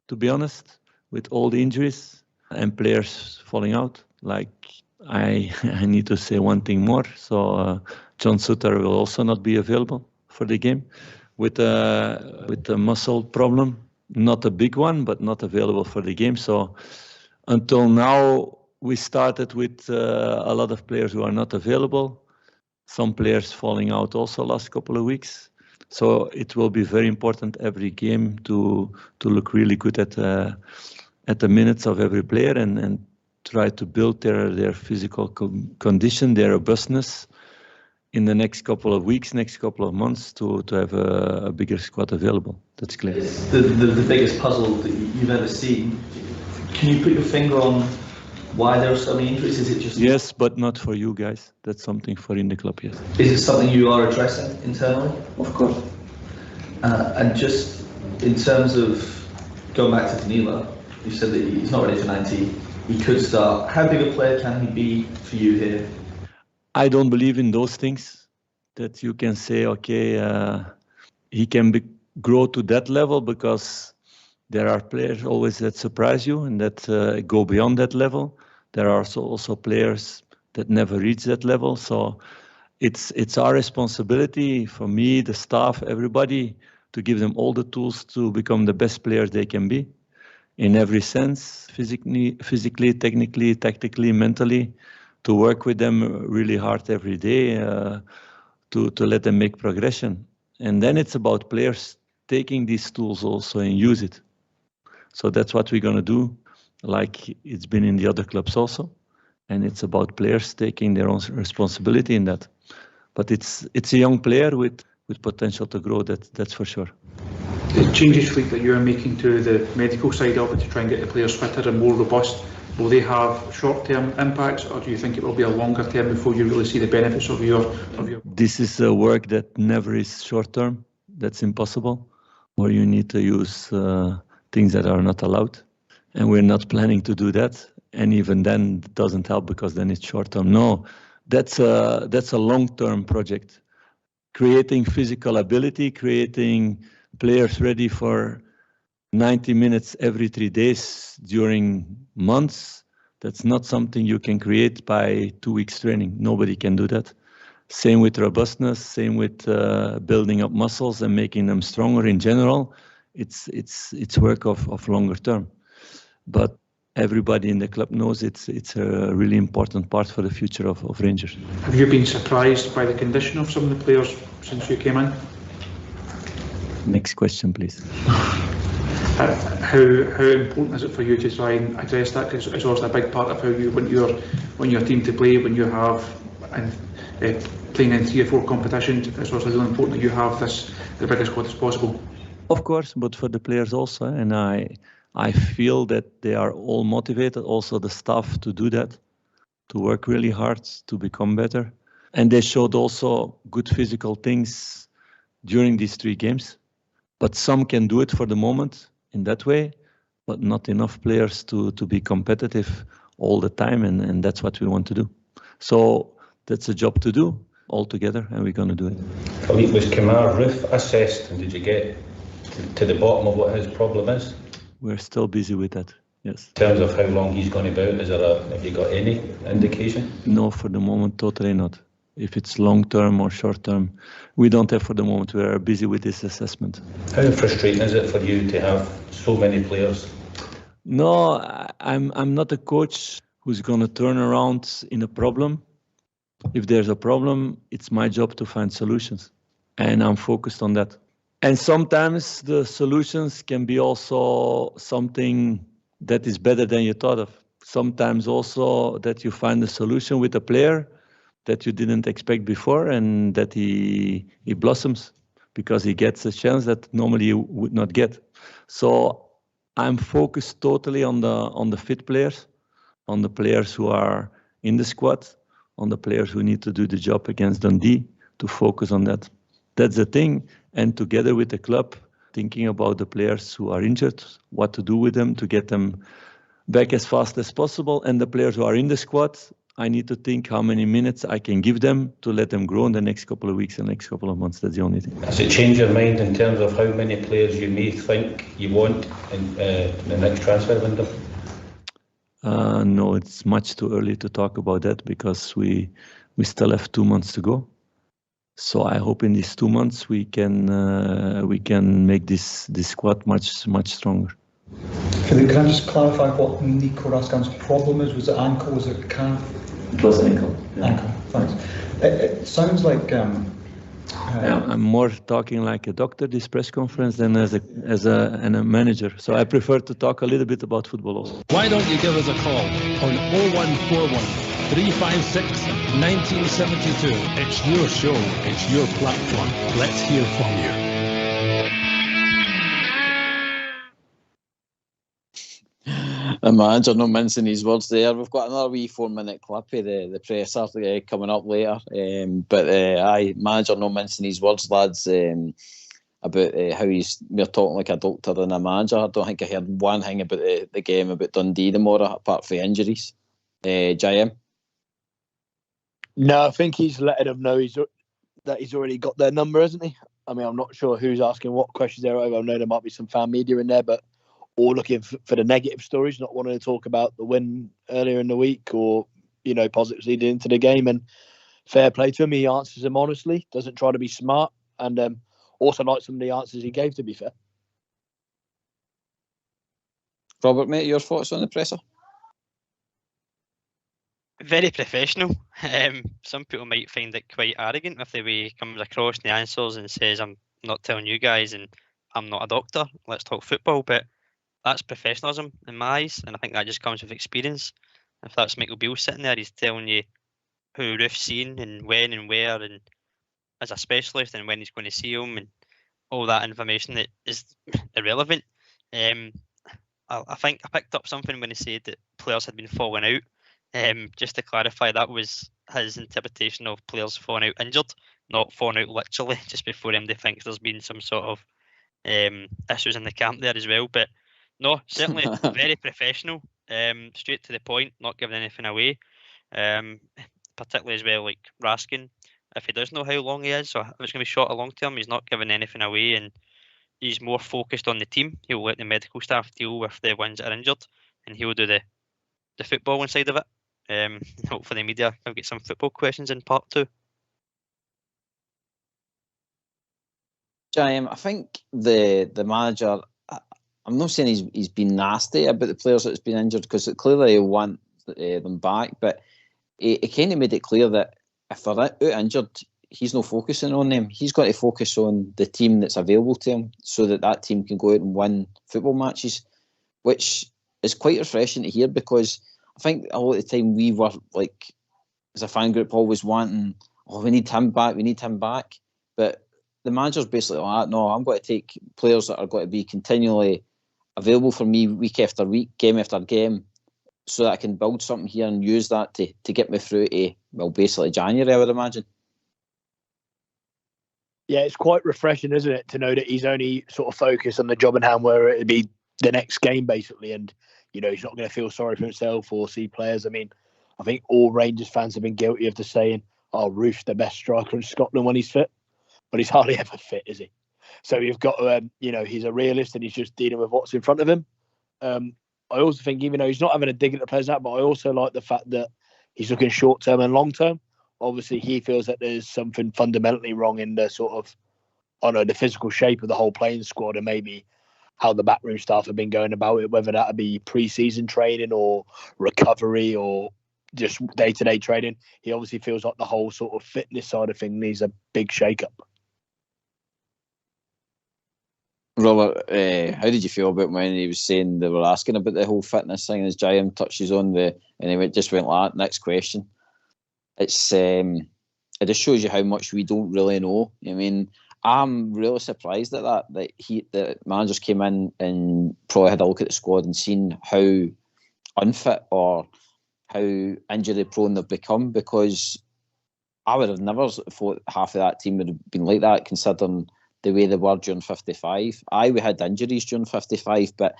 [SPEAKER 8] to be honest, with all the injuries and players falling out. Like I need to say one thing more. So John Sutter will also not be available for the game with a muscle problem, not a big one, but not available for the game. So until now, we started with a lot of players who are not available. Some players falling out also last couple of weeks. So it will be very important every game to look really good at the minutes of every player and try to build their physical condition, their robustness in the next couple of weeks, next couple of months to have a bigger squad available. That's clear.
[SPEAKER 9] It's the biggest puzzle that you've ever seen. Can you put your finger on why there are so many injuries? Is it just...
[SPEAKER 8] Yes, but not for you guys. That's something for in the club, yes.
[SPEAKER 9] Is it something you are addressing internally?
[SPEAKER 8] Of course.
[SPEAKER 9] And just in terms of going back to Danilo, you said that he's not ready for 90. He could start. How big a player can he be for you here?
[SPEAKER 8] I don't believe in those things that you can say, okay, he can grow to that level, because there are players always that surprise you and that go beyond that level. There are also players that never reach that level. So it's our responsibility, for me, the staff, everybody, to give them all the tools to become the best players they can be in every sense, physically, technically, tactically, mentally, to work with them really hard every day, to let them make progression. And then it's about players taking these tools also and use it. So that's what we're going to do, like it's been in the other clubs also. And it's about players taking their own responsibility in that. But it's a young player with potential to grow, that's for sure.
[SPEAKER 10] The changes that you're making to the medical side of it to try and get the players fitter and more robust, will they have short-term impacts, or do you think it will be a longer term before you really see the benefits of your...
[SPEAKER 8] This is a work that never is short-term. That's impossible. Or you need to use things that are not allowed. And we're not planning to do that. And even then, it doesn't help, because then it's short-term. No, that's a long-term project. Creating physical ability, creating players ready for 90 minutes every 3 days during months, that's not something you can create by 2 weeks training. Nobody can do that. Same with robustness, same with building up muscles and making them stronger in general. It's work of longer term. But everybody in the club knows it's a really important part for the future of Rangers.
[SPEAKER 10] Have you been surprised by the condition of some of the players since you came in?
[SPEAKER 8] Next question, please.
[SPEAKER 10] How important is it for you to try and address that? Because it's also a big part of how you want your team to play when you have playing in 3 or 4 competitions. It's also really important that you have the biggest squad as possible.
[SPEAKER 8] Of course, but for the players also, and I feel that they are all motivated, also the staff, to do that, to work really hard, to become better. And they showed also good physical things during these 3 games. But some can do it for the moment in that way, but not enough players to be competitive all the time, and that's what we want to do. So that's a job to do all together, and we're going to do it.
[SPEAKER 5] Philippe, was Kamar Roof assessed, and did you get to the bottom of what his problem is?
[SPEAKER 8] We're still busy with that, yes.
[SPEAKER 5] In terms of how long he's going to be out, have you got any indication?
[SPEAKER 8] No, for the moment, totally not. If it's long-term or short-term, we don't have for the moment. We are busy with this assessment.
[SPEAKER 5] How frustrating is it for you to have so many players?
[SPEAKER 8] No, I'm not a coach who's going to turn around in a problem. If there's a problem, it's my job to find solutions, and I'm focused on that. And sometimes the solutions can be also something that is better than you thought of. Sometimes also that you find a solution with a player that you didn't expect before, and that he blossoms because he gets a chance that normally you would not get. So I'm focused totally on the fit players, on the players who are in the squad, on the players who need to do the job against Dundee, to focus on that. That's the thing. And together with the club, thinking about the players who are injured, what to do with them to get them back as fast as possible. And the players who are in the squad, I need to think how many minutes I can give them to let them grow in the next couple of weeks and next couple of months. That's the only thing.
[SPEAKER 5] Has it changed your mind in terms of how many players you may think you want in the next transfer window?
[SPEAKER 8] No, it's much too early to talk about that because we still have 2 months to go. So I hope in these 2 months we can make this squad much stronger.
[SPEAKER 11] Can I just clarify what Nico Raskin's problem is? Was it ankle? Was it calf?
[SPEAKER 8] It was ankle. Yeah.
[SPEAKER 11] Ankle. Thanks. It sounds like.
[SPEAKER 8] I'm more talking like a doctor this press conference than as a manager. So I prefer to talk a little bit about football also.
[SPEAKER 4] Why don't you give us a call on 0141 356 1972? It's your show. It's your platform. Let's hear from you.
[SPEAKER 1] The manager not mincing his words there. We've got another wee 4-minute clip of the presser coming up later. Manager not mincing his words, lads, about how we're talking like a doctor than a manager. I don't think I heard one thing about the game about Dundee tomorrow, apart from injuries. JM?
[SPEAKER 2] No, I think he's letting them know that he's already got their number, hasn't he? I mean, I'm not sure who's asking what questions they're over. I know there might be some fan media in there, but all looking for the negative stories, not wanting to talk about the win earlier in the week or, positives leading into the game. And fair play to him. He answers them honestly, doesn't try to be smart, and also like some of the answers he gave, to be fair.
[SPEAKER 1] Robert, mate, your thoughts on the presser?
[SPEAKER 3] Very professional. Some people might find it quite arrogant if the way he comes across in the answers and says, I'm not telling you guys and I'm not a doctor, let's talk football. But that's professionalism in my eyes, and I think that just comes with experience. If that's Michael Beale sitting there, he's telling you who Ruth's seen and when and where, and as a specialist, and when he's going to see him, and all that information that is irrelevant. I think I picked up something when he said that players had been falling out. Just to clarify, that was his interpretation of players falling out injured, not falling out literally just before MD thinks there's been some sort of issues in the camp there as well. But no, certainly very professional, straight to the point, not giving anything away. Particularly as well, like Raskin, if he does know how long he is, or if it's going to be short or long term, he's not giving anything away, and he's more focused on the team. He'll let the medical staff deal with the ones that are injured, and he'll do the footballing side of it. Hopefully the media can get some football questions in part 2.
[SPEAKER 1] I think the manager, I'm not saying he's been nasty about the players that's been injured, because clearly he'll want them back, but he kind of made it clear that if they're out injured, he's not focusing on them. He's got to focus on the team that's available to him so that team can go out and win football matches, which is quite refreshing to hear, because I think a lot of the time we were, like, as a fan group, always wanting, we need him back. But the manager's basically like, no, I'm going to take players that are going to be continually available for me week after week, game after game, so that I can build something here and use that to get me through to, basically January, I would imagine.
[SPEAKER 2] Yeah, it's quite refreshing, isn't it, to know that he's only sort of focused on the job in hand, where it'd be the next game, basically, and, he's not going to feel sorry for himself or see players. I mean, I think all Rangers fans have been guilty of the saying, Roof's the best striker in Scotland when he's fit, but he's hardly ever fit, is he? So you've got to, he's a realist and he's just dealing with what's in front of him. I also think, even though he's not having a dig at the players out, but I also like the fact that he's looking short term and long term. Obviously, he feels that there's something fundamentally wrong in the sort of, the physical shape of the whole playing squad, and maybe how the backroom staff have been going about it, whether that be pre-season training or recovery or just day-to-day training. He obviously feels like the whole sort of fitness side of things needs a big shake-up.
[SPEAKER 1] Robert, how did you feel about when he was saying they were asking about the whole fitness thing, as Jim touches on and he just went like that, next question? It's it just shows you how much we don't really know. I mean, I'm really surprised at that the managers came in and probably had a look at the squad and seen how unfit or how injury prone they've become, because I would have never thought half of that team would have been like that, considering the way they were during 55. We had injuries during 55, but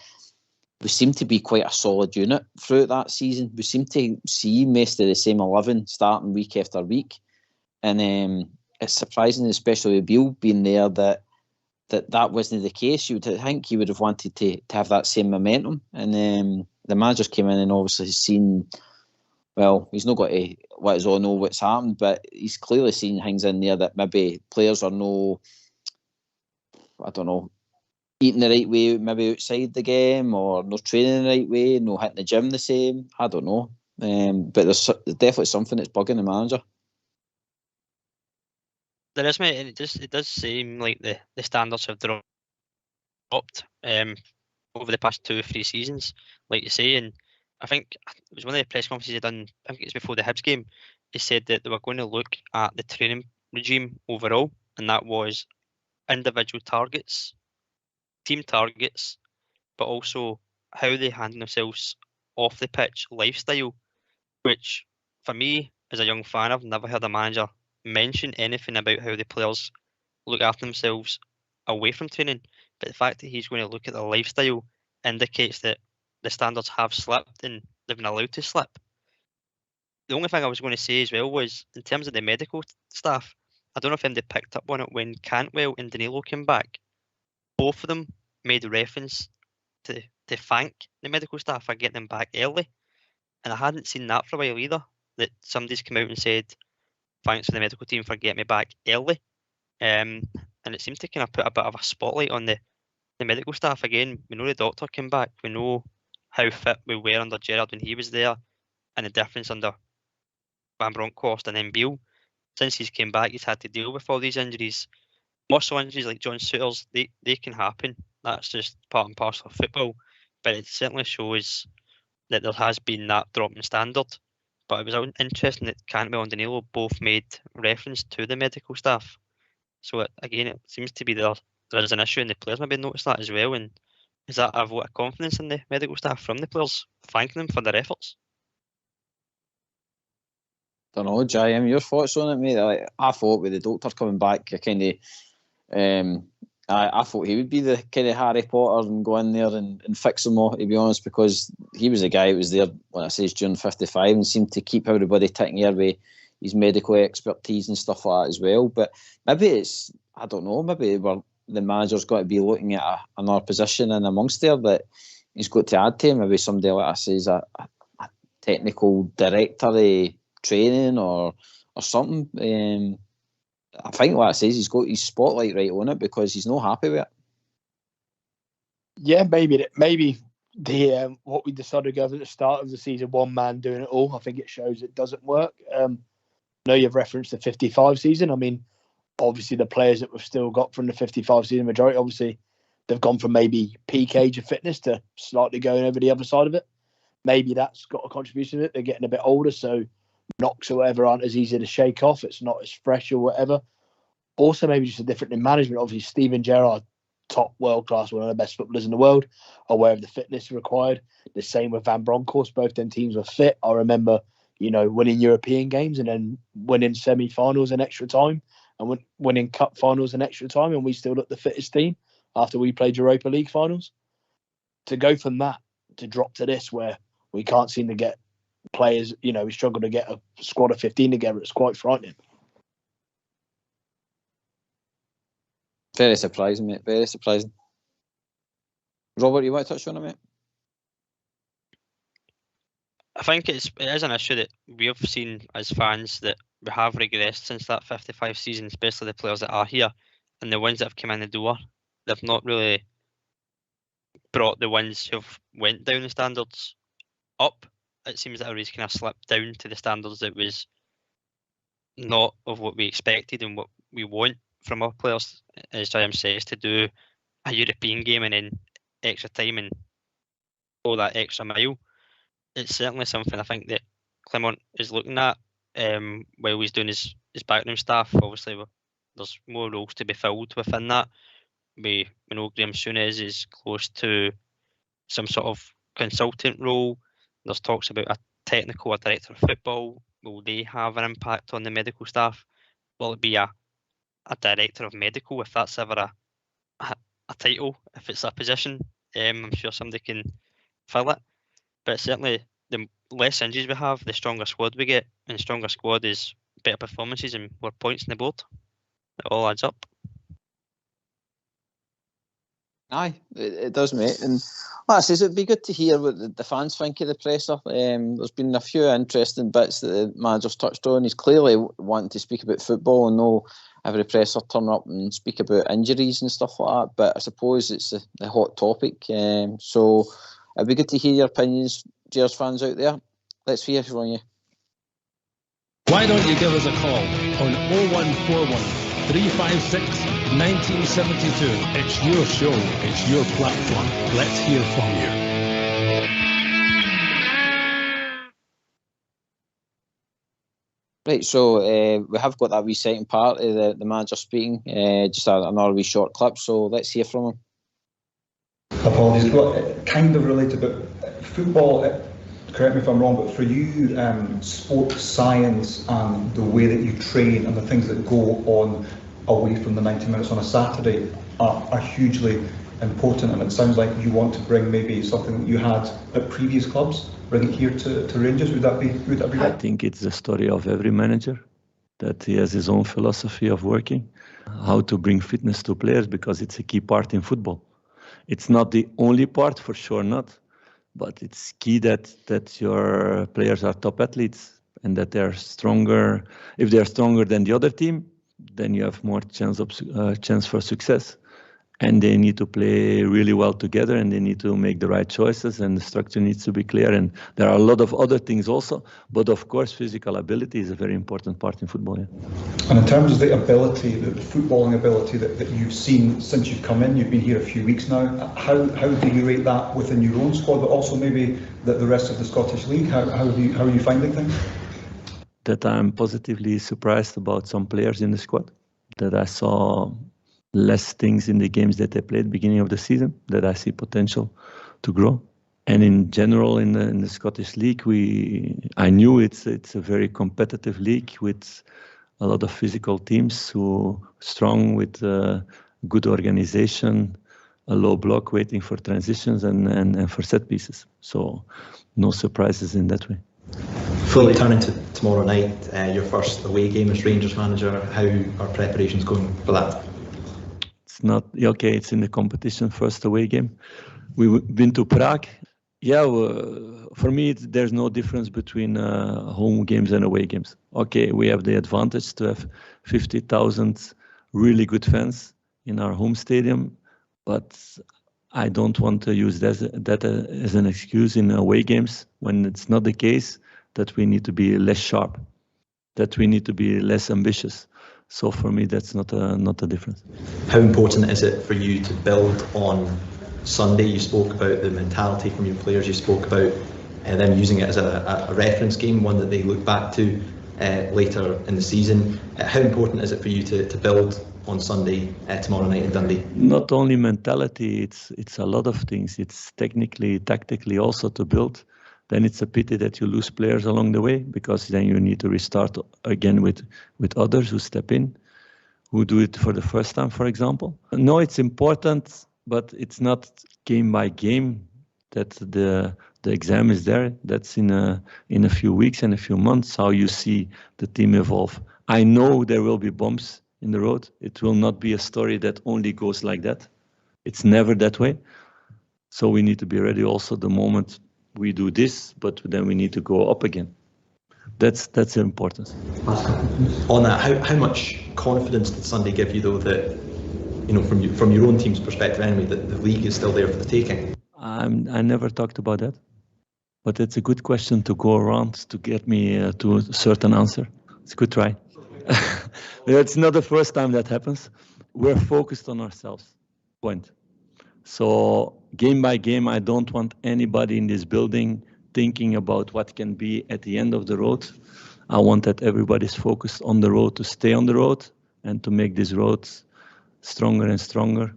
[SPEAKER 1] we seemed to be quite a solid unit throughout that season. We seemed to see most of the same 11 starting week after week. And it's surprising, especially with Beale being there, that wasn't the case. You would think he would have wanted to have that same momentum. And the manager's came in and obviously has seen, well, he's not got to let us all know what's happened, but he's clearly seen things in there that maybe players are no, I don't know, eating the right way, maybe outside the game, or not training the right way, no hitting the gym the same. I don't know. But there's definitely something that's bugging the manager.
[SPEAKER 3] There is, mate. It does seem like the standards have dropped over the past 2 or 3 seasons, like you say. And I think it was one of the press conferences he done, I think it's before the Hibs game, he said that they were going to look at the training regime overall, and that was individual targets, team targets, but also how they handle themselves off the pitch, lifestyle, which for me as a young fan, I've never heard a manager mention anything about how the players look after themselves away from training. But the fact that he's going to look at the lifestyle indicates that the standards have slipped and they've been allowed to slip. The only thing I was going to say as well was, in terms of the medical staff, I don't know if anybody picked up on it when Cantwell and Danilo came back. Both of them made reference to thank the medical staff for getting them back early. And I hadn't seen that for a while either, that somebody's come out and said, thanks to the medical team for getting me back early. And it seems to kind of put a bit of a spotlight on the medical staff again. We know the doctor came back. We know how fit we were under Gerrard when he was there, and the difference under Van Bronckhorst and then Beale. Since he's came back, he's had to deal with all these injuries. Muscle injuries like John Souttar's, they can happen. That's just part and parcel of football. But it certainly shows that there has been that drop in standard. But it was interesting that Cantwell and Danilo both made reference to the medical staff. So again, it seems to be there is an issue, and the players maybe noticed that as well. And is that a vote of confidence in the medical staff from the players, thanking them for their efforts?
[SPEAKER 1] Don't know, Jay. Your thoughts on it, mate? I thought with the doctor coming back, I thought he would be the kind of Harry Potter and go in there and fix them all, to be honest, because he was the guy who was there, when I say June 55, and seemed to keep everybody ticking here with his medical expertise and stuff like that as well. But maybe it's, I don't know, maybe the manager's got to be looking at another position in amongst there that he's got to add to him. Maybe somebody like I say is a technical director of training or something. I think, like I says, he's got his spotlight right on it because he's not happy with it.
[SPEAKER 2] Yeah, maybe the what we decided to go at the start of the season, one man doing it all. I think it shows it doesn't work. I know you've referenced the 55 season. I mean, obviously the players that we've still got from the 55 season, majority, obviously they've gone from maybe peak age of fitness to slightly going over the other side of it. Maybe that's got a contribution to it. They're getting a bit older, so knocks or whatever aren't as easy to shake off. It's not as fresh or whatever. Also, maybe just a different in management. Obviously, Steven Gerrard, top world class, one of the best footballers in the world, aware of the fitness required. The same with Van Bronckhorst. Both them teams were fit. I remember, winning European games and then winning semi-finals in extra time and winning cup finals in extra time, and we still looked the fittest team after we played Europa League finals. To go from that to drop to this, where we can't seem to get players, we struggle to get a squad of 15 together, it's quite frightening.
[SPEAKER 1] Very surprising, mate. Very surprising. Robert, you want to touch on it, mate?
[SPEAKER 3] I think it is an issue that we've seen as fans, that we have regressed since that 55 season, especially the players that are here and the ones that have come in the door. They've not really brought the ones who've went down the standards up. It seems that everybody's kind of slipped down to the standards that was not of what we expected and what we want from our players, as Jim says, to do a European game and then extra time and go that extra mile. It's certainly something I think that Clement is looking at while he's doing his backroom staff. Obviously, there's more roles to be filled within that. We know Graham Souness is close to some sort of consultant role. There's talks about a director of football. Will they have an impact on the medical staff? Will it be a a director of medical, if that's ever a title, if it's a position. I'm sure somebody can fill it. But certainly, the less injuries we have, the stronger squad we get, and the stronger squad is better performances and more points on the board. It all adds up.
[SPEAKER 1] Aye, it does, mate. And like I says, it'd be good to hear what the fans think of the presser. There's been a few interesting bits that the manager's touched on. He's clearly wanting to speak about football and know every presser turn up and speak about injuries and stuff like that. But I suppose it's the hot topic. So it'd be good to hear your opinions, Gers fans out there. Let's hear from you.
[SPEAKER 4] Why don't you give us a call on 0141 356 1972. It's your show, it's your platform. Let's hear from you.
[SPEAKER 1] Right, so we have got that wee second part of the manager speaking, just another wee short clip, so let's hear from him.
[SPEAKER 11] Apologies, kind of related, but football, correct me if I'm wrong, but for you, sports science and the way that you train and the things that go on away from the 90 minutes on a Saturday are hugely important, and it sounds like you want to bring maybe something that you had at previous clubs, bring it here to Rangers. Would that be right?
[SPEAKER 8] I think it's the story of every manager, that he has his own philosophy of working, how to bring fitness to players, because it's a key part in football. It's not the only part, for sure not, but it's key that your players are top athletes and that they're stronger. If they're stronger than the other team, then you have more chance for success. And they need to play really well together, and they need to make the right choices, and the structure needs to be clear. And there are a lot of other things also, but of course physical ability is a very important part in football. Yeah.
[SPEAKER 11] And in terms of the ability, the footballing ability that you've seen since you've come in, you've been here a few weeks now, how do you rate that within your own squad, but also maybe the rest of the Scottish League? How are you finding things?
[SPEAKER 8] That I'm positively surprised about some players in the squad, that I saw less things in the games that they played beginning of the season, that I see potential to grow. And in general, in the Scottish League, I knew it's a very competitive league with a lot of physical teams who strong with good organization, a low block waiting for transitions and for set pieces. So no surprises in that way.
[SPEAKER 7] Fully turning to tomorrow night, your first away game as Rangers manager, how are preparations going for that?
[SPEAKER 8] It's not okay. It's in the competition, first away game. We've been to Prague. Yeah, for me, there's no difference between home games and away games. Okay, we have the advantage to have 50,000 really good fans in our home stadium, but I don't want to use that as an excuse in away games when it's not the case, that we need to be less sharp, that we need to be less ambitious. So for me, that's not a difference.
[SPEAKER 7] How important is it for you to build on Sunday? You spoke about the mentality from your players. You spoke about them using it as a reference game, one that they look back to later in the season. How important is it for you to build on Sunday tomorrow night in Dundee?
[SPEAKER 8] Not only mentality, it's a lot of things. It's technically, tactically also to build. Then it's a pity that you lose players along the way, because then you need to restart again with others who step in, who do it for the first time, for example. No, it's important, but it's not game by game that the exam is there. That's in a few weeks and a few months, how you see the team evolve. I know there will be bumps in the road. It will not be a story that only goes like that. It's never that way. So we need to be ready also the moment we do this, but then we need to go up again. That's the importance.
[SPEAKER 7] On that, how much confidence did Sunday give you, though, that, you know, from your own team's perspective anyway, that the league is still there for the taking?
[SPEAKER 8] I never talked about that, but it's a good question to go around to get me to a certain answer. It's a good try. It's not the first time that happens. We're focused on ourselves. Point. So game by game, I don't want anybody in this building thinking about what can be at the end of the road. I want that everybody's focused on the road, to stay on the road and to make this road stronger and stronger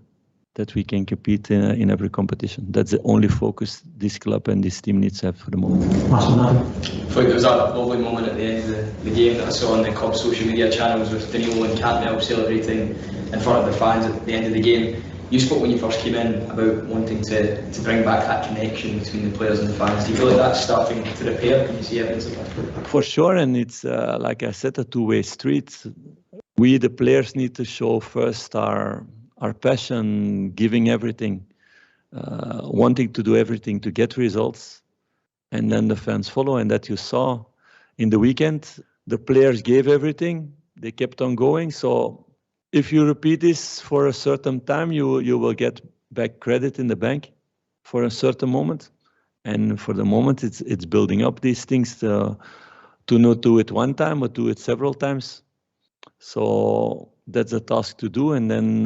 [SPEAKER 8] that we can compete in every competition. That's the only focus this club and this team needs to have for the moment.
[SPEAKER 12] I thought there was a lovely moment at the end of the game that I saw on the club social media channels with Danilo and Cantwell celebrating in front of the fans at the end of the game. You spoke when you first came in about wanting to bring back that connection between the players and the fans. Do you feel like that's starting to repair? Can you see evidence of that?
[SPEAKER 8] For sure, and it's like I said, a two-way street. We, the players, need to show first our passion, giving everything, wanting to do everything to get results, and then the fans follow. And that you saw in the weekend, the players gave everything, they kept on going. So if you repeat this for a certain time, you will get back credit in the bank for a certain moment. And for the moment, it's building up these things to not do it one time, but do it several times. So that's a task to do, and then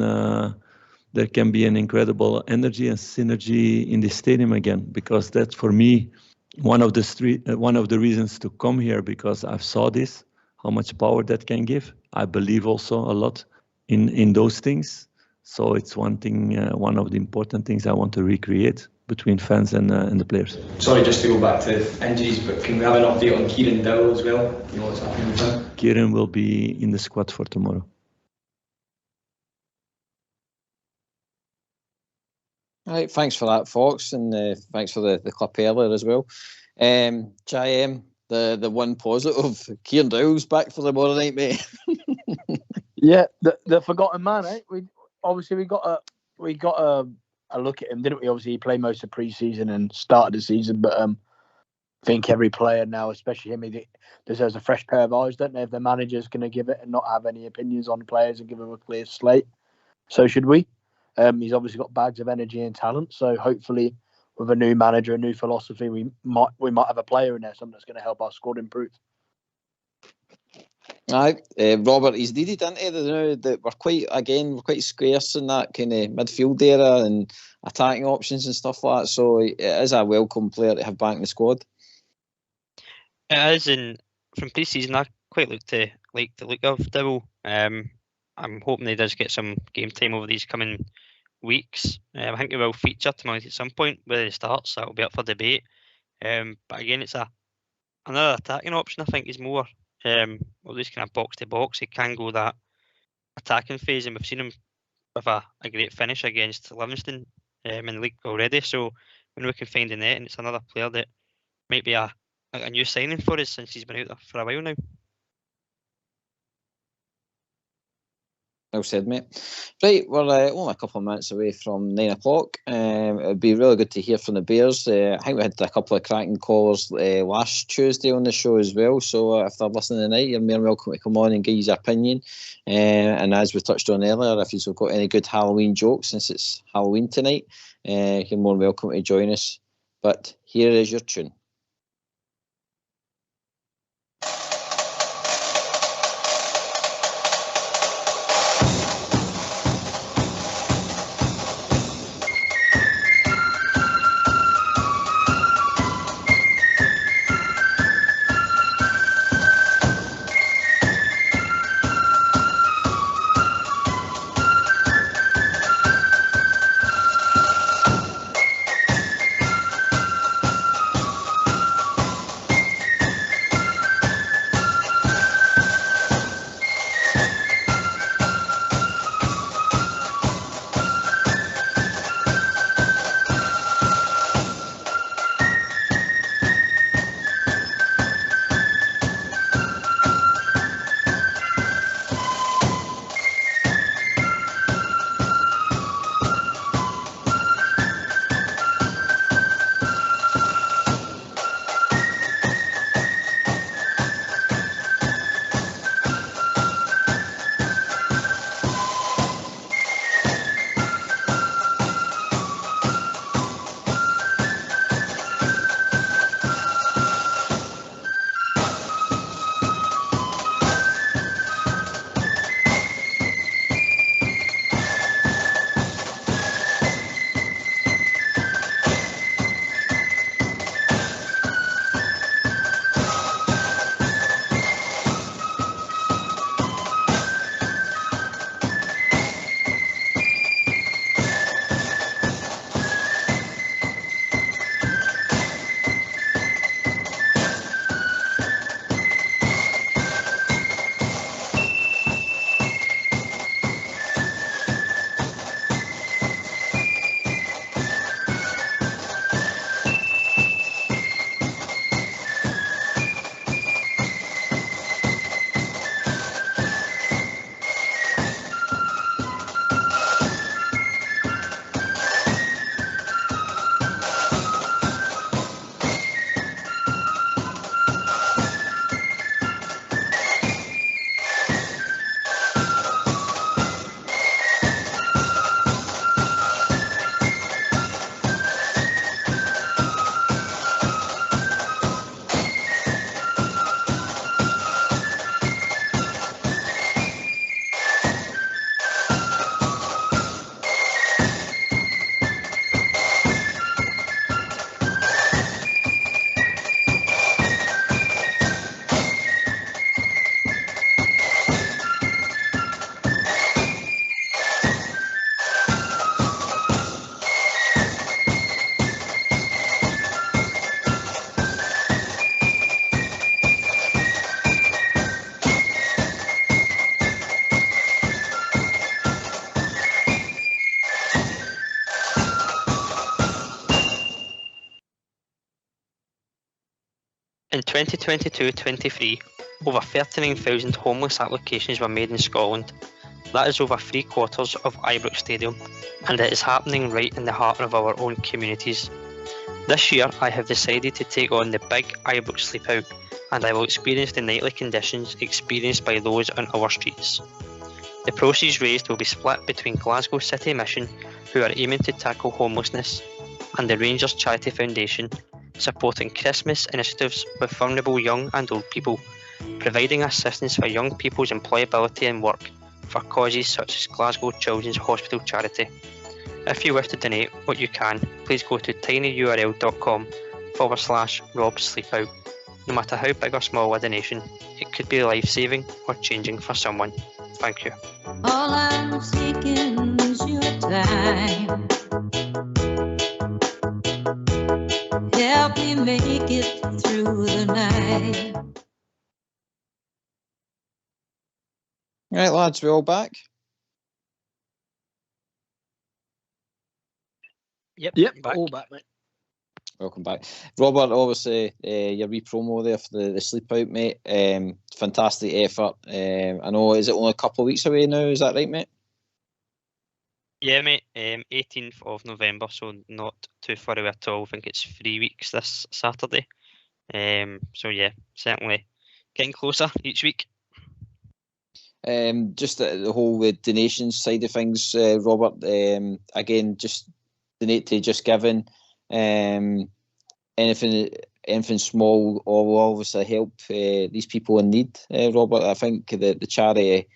[SPEAKER 8] there can be an incredible energy and synergy in the stadium again. Because that's, for me, one of the reasons to come here, because I've saw this, how much power that can give. I believe also a lot in those things. So it's one thing, one of the important things I want to recreate between fans and the players.
[SPEAKER 12] Sorry, just to go back to injuries, but can we have an update on Kieran Dowell as well? You know what's happening with him?
[SPEAKER 8] Kieran will be in the squad for tomorrow.
[SPEAKER 1] All right, thanks for that, Fox, and thanks for the clip earlier as well. JM, the one positive, Kieran Dowell's back for tomorrow night, mate.
[SPEAKER 2] Yeah, the forgotten man, eh? We got a look at him, didn't we? Obviously, he played most of pre-season and started the season, but I think every player now, especially him, he deserves a fresh pair of eyes. Don't know if the manager's going to give it and not have any opinions on players and give them a clear slate. So should we? He's obviously got bags of energy and talent. So hopefully, with a new manager, a new philosophy, we might have a player in there, something that's going to help our squad improve.
[SPEAKER 1] Aye, Robert, he's needed, isn't he? That we're quite scarce in that kind of midfield area and attacking options and stuff like that. So it is a welcome player to have back in the squad.
[SPEAKER 3] It is, and from pre-season, I quite like the look of Dowell. I'm hoping he does get some game time over these coming weeks. I think he will feature tonight at some point. Whether he starts, that will be up for debate. But again, it's another attacking option. I think he's more. At least kind of box to box, he can go that attacking phase, and we've seen him with a great finish against Livingston in the league already. So when we can find the net, and it's another player that might be a new signing for us since he's been out there for a while now.
[SPEAKER 1] Well said, mate. Right, we're only a couple of minutes away from 9 o'clock. It would be really good to hear from the Bears. I think we had a couple of cracking callers last Tuesday on the show as well. So if they're listening tonight, you're more than welcome to come on and give your opinion. And as we touched on earlier, if you've got any good Halloween jokes, since it's Halloween tonight, you're more than welcome to join us. But here is your tune.
[SPEAKER 3] In 2022-23, over 39,000 homeless applications were made in Scotland. That is over 3/4 of Ibrox Stadium, and it is happening right in the heart of our own communities. This year, I have decided to take on the big Ibrox Sleep Out, and I will experience the nightly conditions experienced by those on our streets. The proceeds raised will be split between Glasgow City Mission, who are aiming to tackle homelessness, and the Rangers Charity Foundation, supporting Christmas initiatives with vulnerable young and old people, providing assistance for young people's employability and work for causes such as Glasgow Children's Hospital Charity. If you wish to donate what you can, please go to tinyurl.com/Rob Sleepout. No matter how big or small a donation, it could be life-saving or changing for someone. Thank you.
[SPEAKER 13] All I'm seeking is your time. Help me make it through the night.
[SPEAKER 1] Right, lads, we all back?
[SPEAKER 3] Yep, back.
[SPEAKER 2] All back, mate.
[SPEAKER 1] Welcome back. Robert, obviously, your wee promo there for the sleep out, mate. Fantastic effort. I know, is it only a couple of weeks away now? Is that right, mate?
[SPEAKER 3] Yeah, mate. 18th of November, so not too far away at all. I think it's 3 weeks this Saturday. So yeah, certainly getting closer each week.
[SPEAKER 1] Just the whole donations side of things, Robert. Again, just donate to Just Giving. Anything small will obviously help these people in need, Robert. I think the charity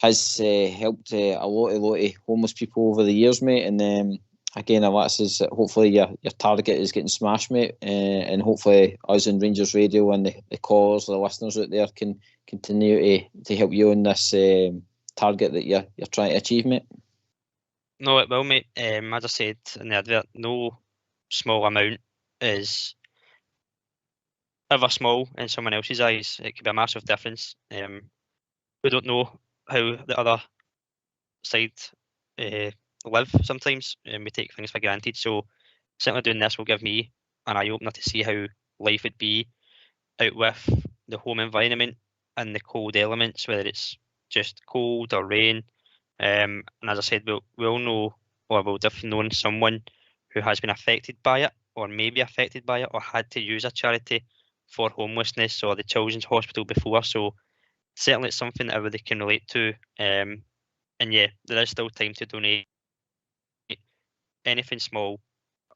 [SPEAKER 1] has helped a lot of homeless people over the years, mate. And again, that says that hopefully your target is getting smashed, mate. And hopefully us in Rangers Radio and the callers, the listeners out there can continue to help you on this target that you're trying to achieve, mate.
[SPEAKER 3] No, it will, mate. As I said in the advert, no small amount is ever small in someone else's eyes. It could be a massive difference. We don't know how the other side live sometimes, and we take things for granted. So certainly doing this will give me an eye opener to see how life would be out with the home environment and the cold elements, whether it's just cold or rain. And as I said, we all know, or we'll definitely know someone who has been affected by it, or maybe affected by it, or had to use a charity for homelessness or the Children's Hospital before. So certainly it's something that everybody can relate to. And yeah, there is still time to donate. Anything small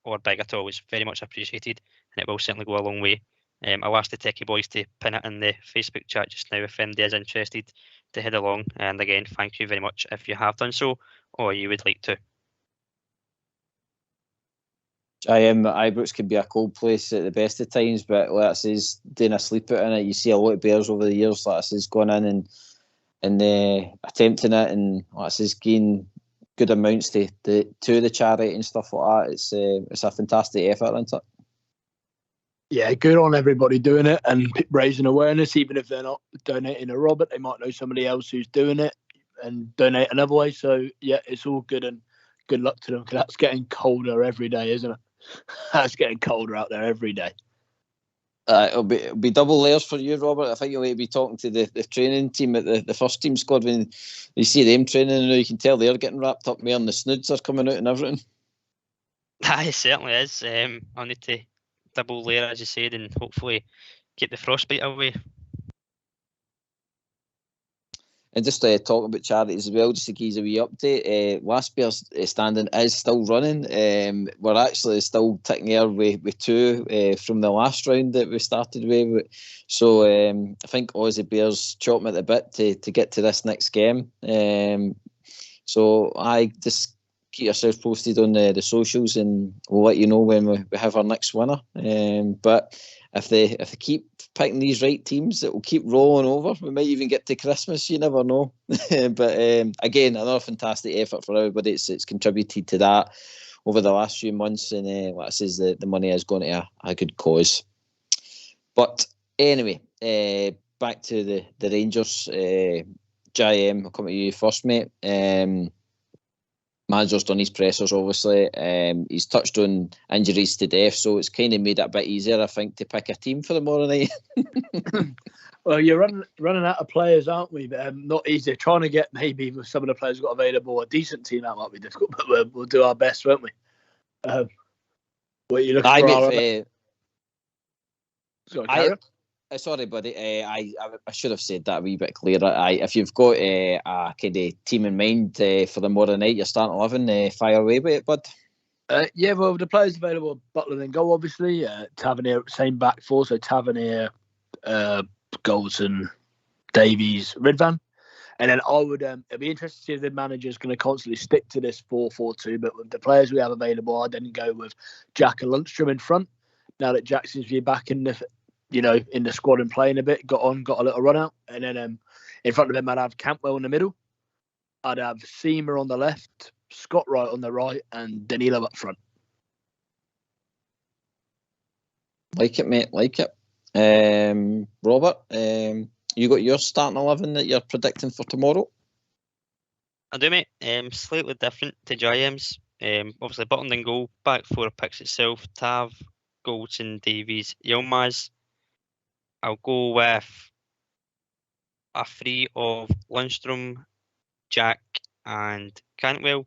[SPEAKER 3] or big at all is very much appreciated, and it will certainly go a long way. I'll ask the techie boys to pin it in the Facebook chat just now if anybody is interested to head along. And again, thank you very much if you have done so or you would like to.
[SPEAKER 1] Ibrox can be a cold place at the best of times, but like I says, doing a sleep out in it, you see a lot of bears over the years, like I says, going in and attempting it, and like I says, gain good amounts to the charity and stuff like that. It's a fantastic effort, isn't it?
[SPEAKER 2] Yeah, good on everybody doing it and raising awareness. Even if they're not donating to Robert, they might know somebody else who's doing it and donate another way. So yeah, it's all good, and good luck to them, because that's getting colder every day, isn't it? That's getting colder out there every day.
[SPEAKER 1] It'll be double layers for you, Robert. I think you'll be talking to the training team at the first team squad when you see them training. You can tell they're getting wrapped up more, and the snoods are coming out and everything.
[SPEAKER 3] It certainly is. I'll need to double layer, as you said, and hopefully keep the frostbite away.
[SPEAKER 1] And just talking about charities as well, just to give you a wee update, Last Bear's standing is still running. We're actually still ticking there with two from the last round that we started with. So I think Aussie Bears chop me at the bit to get to this next game. So I just keep yourself posted on the socials, and we'll let you know when we have our next winner. But if they keep picking these right teams, it will keep rolling over. We might even get to Christmas. You never know. But again, another fantastic effort for everybody. It's contributed to that over the last few months, and like I says, the money has gone to a good cause. But anyway, back to the Rangers. JM, I'll come to you first, mate. Manager's done his pressers, obviously. He's touched on injuries to death, so it's kind of made it a bit easier, I think, to pick a team for tomorrow night.
[SPEAKER 2] Well, you're running out of players, aren't we? Not easy. Trying to get maybe with some of the players we've got available a decent team, that might be difficult, but we'll do our best, won't we? What you looking for?
[SPEAKER 1] Sorry, buddy. I should have said that a wee bit clearer. If you've got a kind of team in mind for the tomorrow night, you're starting 11. Fire away with it, bud.
[SPEAKER 2] Yeah, well, the players available: Butler in goal, obviously. Tavernier, same back four, so Tavernier, Goldson, Davies, Ridvan. And then I would it'd be interesting to see if the manager's going to constantly stick to this 4-4-2. But with the players we have available, I'd then go with Jack and Lundstrom in front. Now that Jack seems to be back in the in the squad and playing a bit, got a little run out. And then in front of him, I'd have Campbell in the middle. I'd have Seamer on the left, Scott Wright on the right, and Danilo up front.
[SPEAKER 1] Like it, mate. Like it. Robert, you got your starting 11 that you're predicting for tomorrow?
[SPEAKER 3] I do, mate. Slightly different to JM's. Obviously, Butland in goal. Back four picks itself. Tav, Goldson, Davies, Yilmaz. I'll go with a three of Lundstrom, Jack, and Cantwell.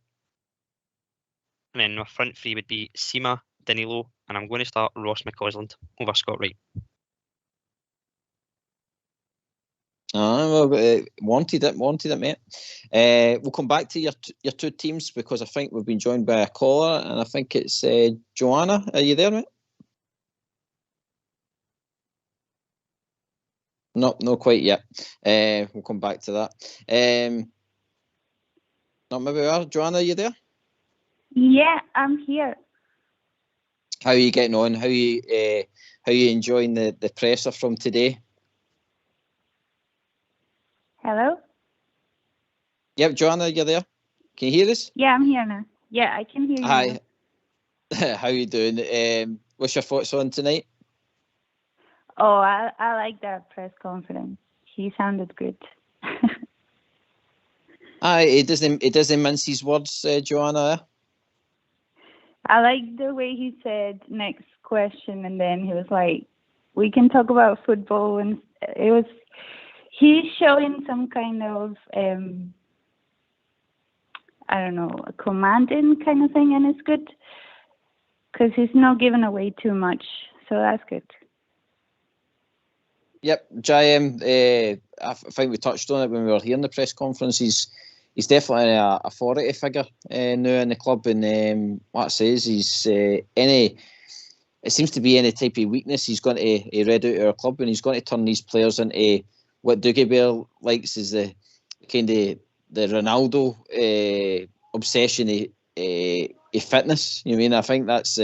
[SPEAKER 3] And then my front three would be Seema, Danilo, and I'm going to start Ross McCausland over Scott Wright.
[SPEAKER 1] Wanted it, mate. We'll come back to your two teams because I think we've been joined by a caller, and I think it's Joanna. Are you there, mate? Not quite yet. We'll come back to that. Not maybe we are. Joanna, are you there?
[SPEAKER 14] Yeah, I'm here.
[SPEAKER 1] How are you getting on? How are you enjoying the presser from today?
[SPEAKER 14] Hello?
[SPEAKER 1] Yep, Joanna, you're there. Can you hear us?
[SPEAKER 14] Yeah, I'm here now. Yeah, I can hear you.
[SPEAKER 1] Hi. How are you doing? What's your thoughts on tonight?
[SPEAKER 14] Oh, I like that press conference. He sounded good.
[SPEAKER 1] He doesn't mince his words, Joanna.
[SPEAKER 14] I like the way he said next question, and then he was like, "We can talk about football," and he's showing some kind of I don't know, a commanding kind of thing, and it's good because he's not giving away too much, so that's good.
[SPEAKER 1] Yep, JM, I think we touched on it when we were here in the press conference. He's definitely a authority figure now in the club, and what it says, it seems to be any type of weakness he's going to read out of our club, and he's going to turn these players into what Dougie Bear likes is the kind of the Ronaldo obsession of fitness. You know what I mean? I think that's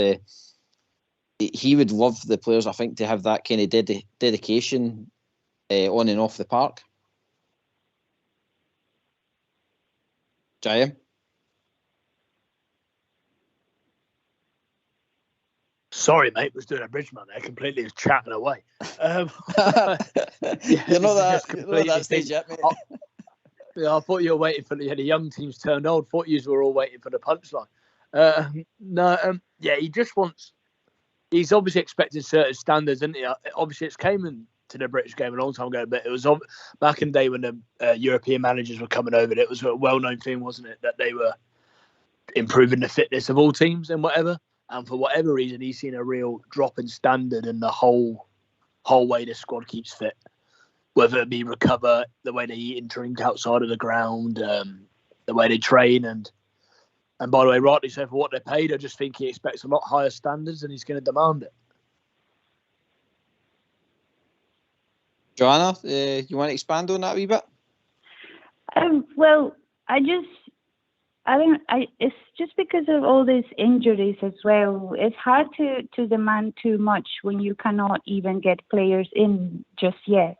[SPEAKER 1] he would love the players, I think, to have that kind of dedication on and off the park. Jayam?
[SPEAKER 2] Sorry, mate, was doing a Bridgman there. Completely was chatting away.
[SPEAKER 1] You're not that stage yet, mate.
[SPEAKER 2] I thought you were waiting for the young teams turned old. Thought you were all waiting for the punchline. He just wants. He's obviously expecting certain standards, isn't he? Obviously, it's came into the British game a long time ago, but it was back in the day when the European managers were coming over. It was a well-known thing, wasn't it, that they were improving the fitness of all teams and whatever. And for whatever reason, he's seen a real drop in standard in the whole way the squad keeps fit. Whether it be recover, the way they eat and drink outside of the ground, the way they train, and by the way, rightly so, for what they're paid, I just think he expects a lot higher standards and he's going to demand it.
[SPEAKER 1] Joanna, you want to expand on that a wee bit?
[SPEAKER 14] Well, it's just because of all these injuries as well. It's hard to demand too much when you cannot even get players in just yet.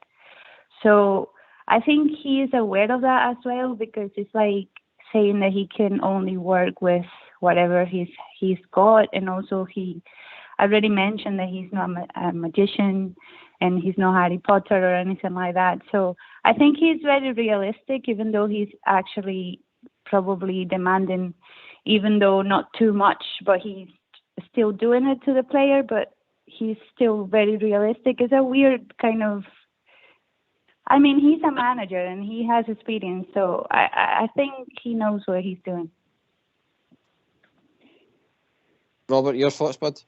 [SPEAKER 14] So I think he is aware of that as well, because it's like saying that he can only work with whatever he's got, and also he already mentioned that he's not a magician and he's not Harry Potter or anything like that. So I think he's very realistic, even though he's actually probably demanding, even though not too much, but he's still doing it to the player, but he's still very realistic. It's a weird kind of, I mean, he's a manager and he has experience, so I think he knows what he's doing.
[SPEAKER 1] Robert, your thoughts, bud?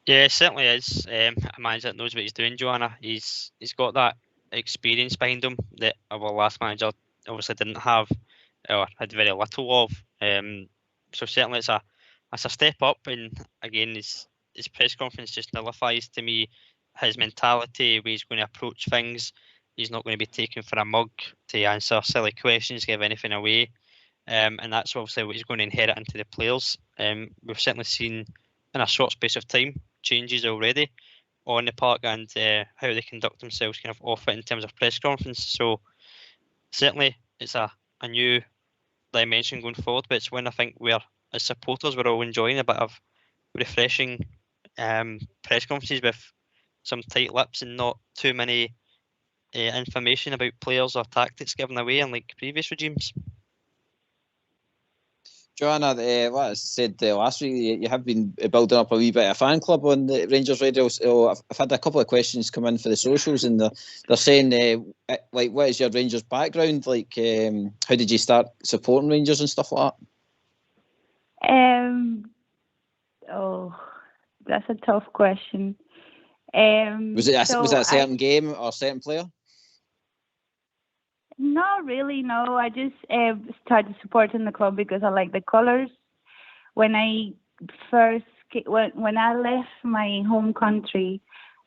[SPEAKER 3] Yeah, it certainly is. A manager that knows what he's doing, Joanna. He's got that experience behind him that our last manager obviously didn't have, or had very little of. So certainly it's a step up, and again, his press conference just nullifies to me his mentality, where he's going to approach things. He's not going to be taken for a mug to answer silly questions, give anything away, and that's obviously what he's going to inherit into the players. We've certainly seen in a short space of time changes already on the park and how they conduct themselves kind of off it in terms of press conference. So certainly it's a new dimension going forward, but it's when I think we're, as supporters, we're all enjoying a bit of refreshing press conferences with some tight lips and not too many information about players or tactics given away unlike previous regimes.
[SPEAKER 1] Joanna, what I said last week, you have been building up a wee bit of a fan club on the Rangers Radio. So I've had a couple of questions come in for the socials, and they're saying, like, what is your Rangers background? Like, how did you start supporting Rangers and stuff like that?
[SPEAKER 14] Oh, that's a tough question.
[SPEAKER 1] Was it a certain game or a certain player?
[SPEAKER 14] Not really, no. I just started supporting the club because I like the colors. When I when I left my home country,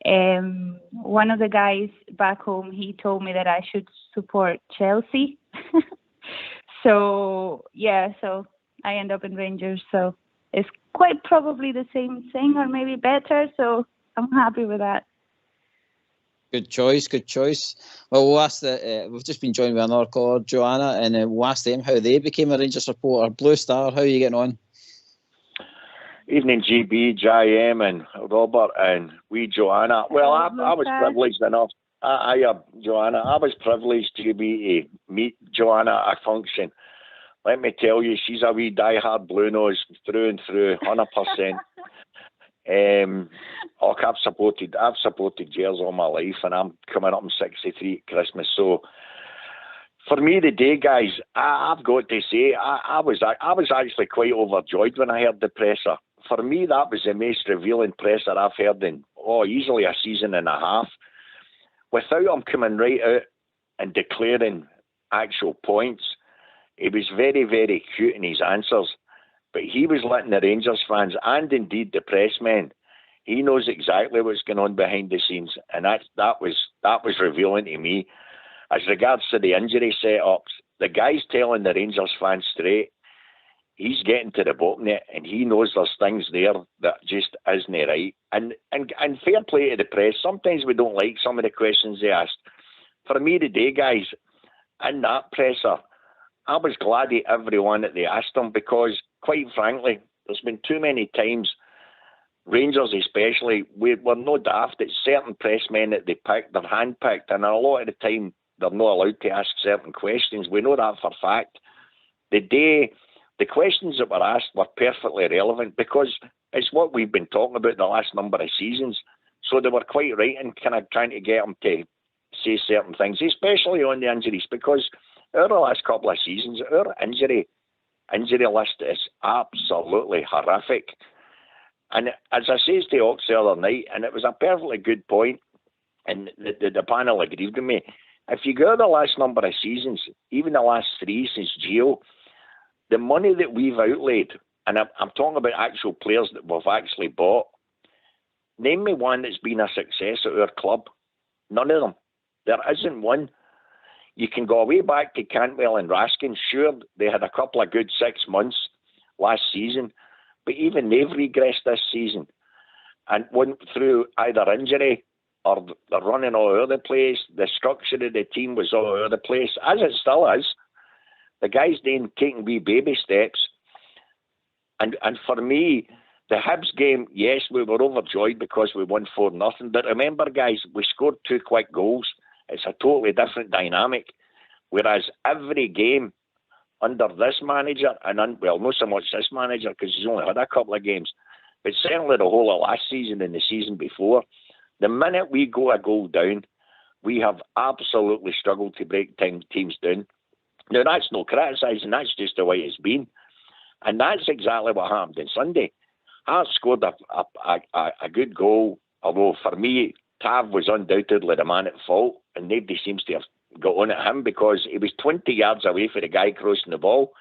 [SPEAKER 14] one of the guys back home, he told me that I should support Chelsea. So I end up in Rangers. So it's quite probably the same thing or maybe better. So I'm happy with that.
[SPEAKER 1] Good choice. Well, we'll ask we've just been joined by another caller, Joanna, and we'll ask them how they became a Rangers supporter. Blue Star, how are you getting on?
[SPEAKER 15] Evening, GB, JM, and Robert, and wee Joanna. Well, I was privileged enough. Joanna, I was privileged to be to meet Joanna at a function. Let me tell you, she's a wee diehard blue nose through and through, 100%. I've supported Gers all my life, and I'm coming up in 63 at Christmas. So for me today, guys, I've got to say I was actually quite overjoyed when I heard the presser. For me, that was the most revealing presser I've heard in easily a season and a half. Without him coming right out and declaring actual points, he was very, very cute in his answers. But he was letting the Rangers fans, and indeed the pressmen, he knows exactly what's going on behind the scenes, and that was revealing to me. As regards to the injury setups, the guy's telling the Rangers fans straight, he's getting to the bottom of it, and he knows there's things there that just isn't right. And fair play to the press. Sometimes we don't like some of the questions they asked. For me today, guys, in that presser, I was glad at everyone that they asked him, because, quite frankly, there's been too many times, Rangers especially, we're no daft. It's certain pressmen that they pick, they're handpicked, and a lot of the time they're not allowed to ask certain questions. We know that for a fact. The questions that were asked were perfectly relevant, because it's what we've been talking about the last number of seasons. So they were quite right in kind of trying to get them to say certain things, especially on the injuries, because our last couple of seasons, our injury list is absolutely horrific. And as I said to Ox the other night, and it was a perfectly good point, and the panel agreed with me, if you go the last number of seasons, even the last 3 since Gio, the money that we've outlaid, and I'm talking about actual players that we've actually bought, name me one that's been a success at our club. None of them. There isn't one. You can go way back to Cantwell and Raskin. Sure, they had a couple of good 6 months last season, but even they've regressed this season and went through either injury or they're running all over the place. The structure of the team was all over the place, as it still is. The guys then taking wee baby steps. And for me, the Hibs game, yes, we were overjoyed because we won 4-0. But remember, guys, we scored 2 quick goals. It's a totally different dynamic. Whereas every game under this manager, well, not so much this manager because he's only had a couple of games, but certainly the whole of last season and the season before, the minute we go a goal down, we have absolutely struggled to break teams down. Now, that's no criticising, that's just the way it's been. And that's exactly what happened on Sunday. Hearts scored a good goal, although for me, Tav was undoubtedly the man at fault, and nobody seems to have got on at him because he was 20 yards away from the guy crossing the ball.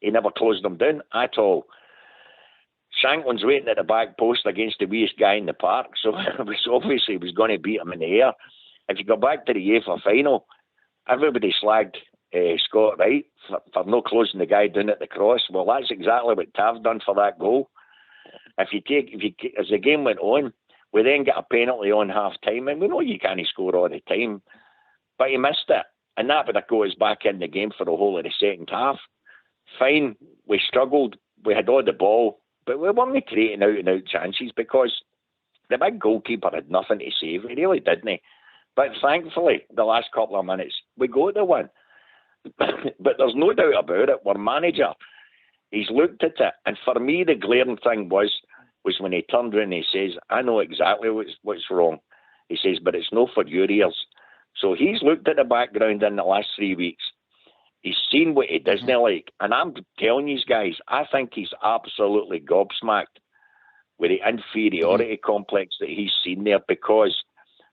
[SPEAKER 15] He never closed him down at all. Shanklin's waiting at the back post against the weakest guy in the park, so it was obviously he was going to beat him in the air. If you go back to the UEFA final, everybody slagged Scott Wright for not closing the guy down at the cross. Well, that's exactly what Tav done for that goal. As the game went on, we then get a penalty on half time, and we know you can't score all the time, but he missed it, and that would have got us back in the game for the whole of the second half. Fine, we struggled, we had all the ball, but we weren't creating out-and-out chances because the big goalkeeper had nothing to save. He really didn't. But thankfully, the last couple of minutes, we got the win. But there's no doubt about it. Our manager, he's looked at it. And for me, the glaring thing was when he turned around and he says, I know exactly what's wrong. He says, but it's not for your ears. So he's looked at the background in the last 3 weeks. He's seen what he doesn't like. And I'm telling you guys, I think he's absolutely gobsmacked with the inferiority complex that he's seen there, because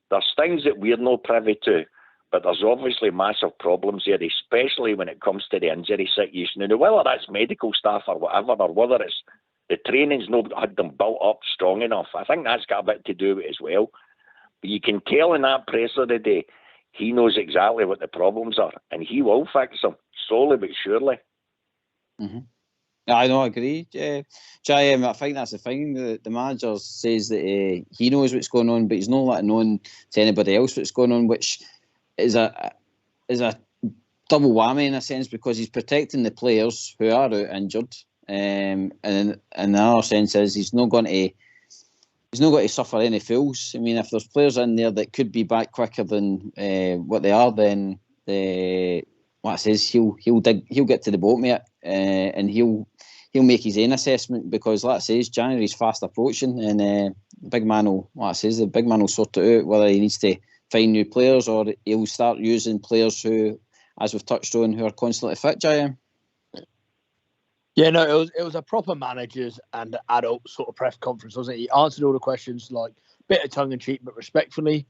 [SPEAKER 15] there's things that we're not privy to, but there's obviously massive problems here, especially when it comes to the injury situation. And whether that's medical staff or whatever, or whether it's the training's not had them built up strong enough, I think that's got a bit to do with it as well. But you can tell in that presser today, he knows exactly what the problems are, and he will fix them, slowly but surely.
[SPEAKER 1] Mm-hmm. I know, I agree. I think that's the thing. The manager says that he knows what's going on, but he's not letting on to anybody else what's going on, which is a double whammy in a sense, because he's protecting the players who are out injured, and in another sense is he's not going to suffer any fools. I mean, if there's players in there that could be back quicker than what they are, then what it says, he'll get to the boat, mate, and he'll make his own assessment, because like I says, January's fast approaching, and the big man will sort it out, whether he needs to find new players or he'll start using players who, as we've touched on, who are constantly fit. JM.
[SPEAKER 2] Yeah, no, it was a proper managers and adult sort of press conference, wasn't it? He answered all the questions, like, bit of tongue in cheek, but respectfully,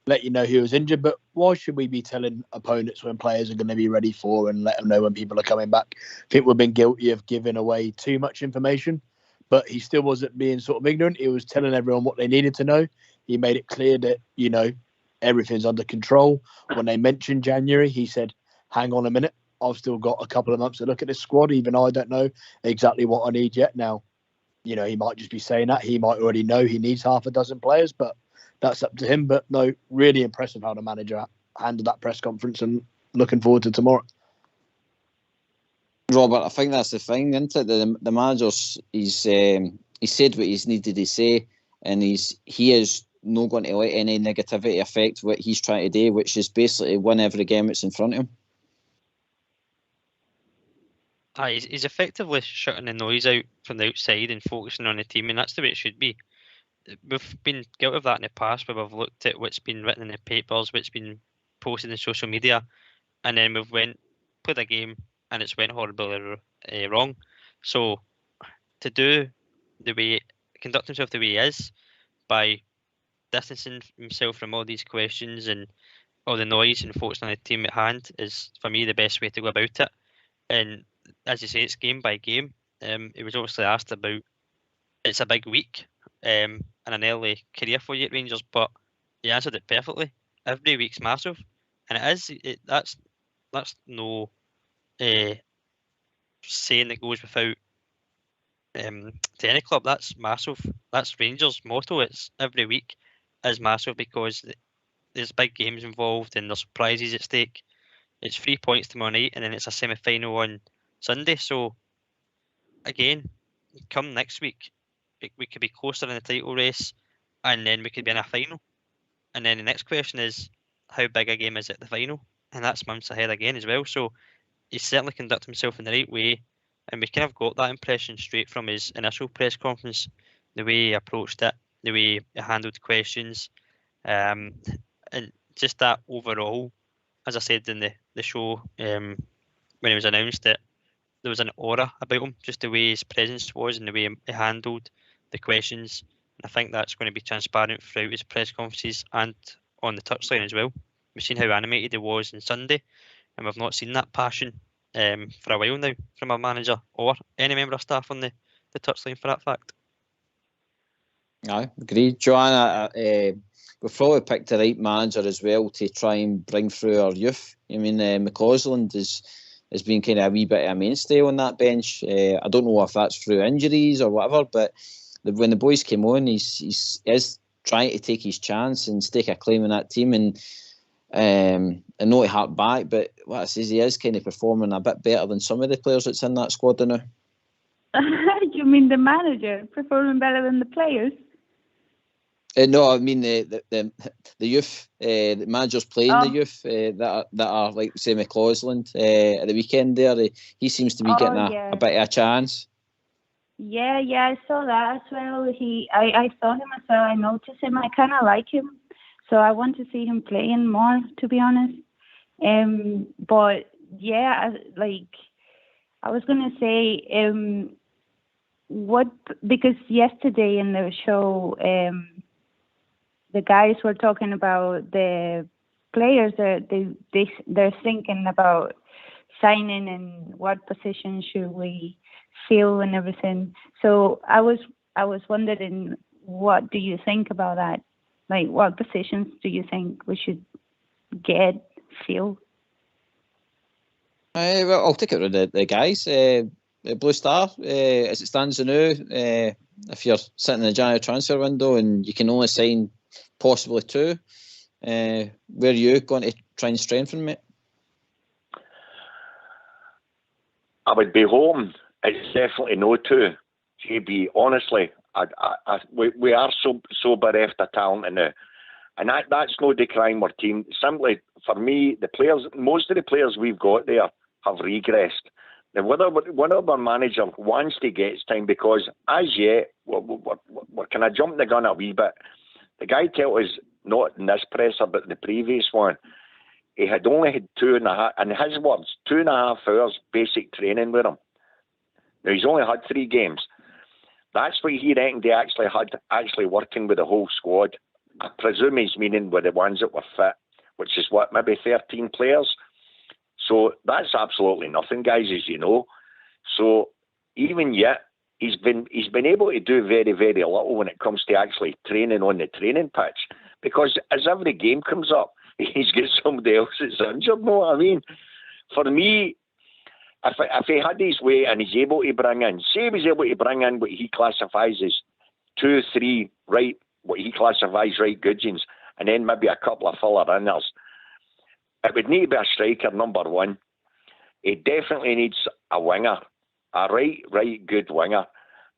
[SPEAKER 2] let you know he was injured. But why should we be telling opponents when players are going to be ready for, and let them know when people are coming back? I think we've been guilty of giving away too much information, but he still wasn't being sort of ignorant. He was telling everyone what they needed to know. He made it clear that, everything's under control. When they mentioned January, he said, hang on a minute, I've still got a couple of months to look at this squad. Even I don't know exactly what I need yet. Now, he might just be saying that. He might already know he needs half a dozen players, but that's up to him. But no, really impressive how the manager handled that press conference, and looking forward to tomorrow.
[SPEAKER 1] Robert, I think that's the thing, isn't it? The manager's he said what he's needed to say, and he is not going to let any negativity affect what he's trying to do, which is basically win every game that's in front of him.
[SPEAKER 3] He's effectively shutting the noise out from the outside and focusing on the team, and that's the way it should be. We've been guilty of that in the past, where we've looked at what's been written in the papers, what's been posted in social media, and then we've played a game and it's went horribly wrong. So to conduct himself the way he is, by distancing himself from all these questions and all the noise and focusing on the team at hand, is for me the best way to go about it. And as you say, it's game by game. He was obviously asked about, it's a big week and an early career for you at Rangers, but he answered it perfectly. Every week's massive, and it is. That's no saying that goes without to any club. That's massive. That's Rangers' motto. It's every week is massive, because there's big games involved and there's prizes at stake. It's 3 points tomorrow night, and then it's a semi-final on Sunday. So again, come next week, we could be closer in the title race, and then we could be in a final. And then the next question is, how big a game is it, the final? and that's months ahead again as well. So he's certainly conducted himself in the right way, and we kind of got that impression straight from his initial press conference, the way he approached it, the way he handled questions, and just that overall, as I said in the show when it was announced, that there was an aura about him, just the way his presence was and the way he handled the questions. And I think that's going to be transparent throughout his press conferences and on the touchline as well. We've seen how animated he was on Sunday, and we've not seen that passion for a while now from a manager or any member of staff on the touchline for that fact.
[SPEAKER 1] I agree, Joanna. We've probably picked the right manager as well to try and bring through our youth. I mean, McCausland has been kind of a wee bit of a mainstay on that bench. I don't know if that's through injuries or whatever, but when the boys came on, he is trying to take his chance and stake a claim in that team, and not to harp back, but what I say is he is kind of performing a bit better than some of the players that's in that squad now.
[SPEAKER 14] You mean the manager performing better than the players?
[SPEAKER 1] No, I mean the youth. The managers playing the youth that are like say McCausland at the weekend there. He seems to be getting a bit of a chance.
[SPEAKER 14] Yeah, I saw that as well. I saw him as well. I noticed him. I kind of like him, so I want to see him playing more, to be honest. But yeah, I was gonna say, because yesterday in the show, the guys were talking about the players that they're thinking about signing and what position should we fill and everything. So I was wondering, what do you think about that? Like, what positions do you think we should fill?
[SPEAKER 1] Well, I'll take it with the guys. Blue Star, as it stands now, if you're sitting in the January transfer window and you can only sign possibly 2, where are you going to try and strengthen, mate?
[SPEAKER 15] I would be home. It's definitely no 2. JB, honestly, we are so bereft of talent now. And that's no decrying our team. Simply, for me, most of the players we've got there have regressed. Now, whether our manager wants to get time, because as yet, we're kind of jumping the gun a wee bit. The guy told us, not in this presser, but the previous one, he had only had 2.5, in his words, 2.5 hours basic training with him. Now, he's only had 3 games. That's what he reckoned he actually had working with the whole squad. I presume he's meaning with the ones that were fit, which is maybe 13 players. So that's absolutely nothing, guys, as you know. So even yet, he's been able to do very, very little when it comes to actually training on the training pitch. Because as every game comes up, he's got somebody else that's injured. Know what I mean? For me, if he had his way and he's able to bring in, say he was able to bring in what he classifies as 2, 3 right, what he classifies right goodgeons, and then maybe a couple of filler inners, it would need to be a striker, number 1. He definitely needs a winger, a right good winger.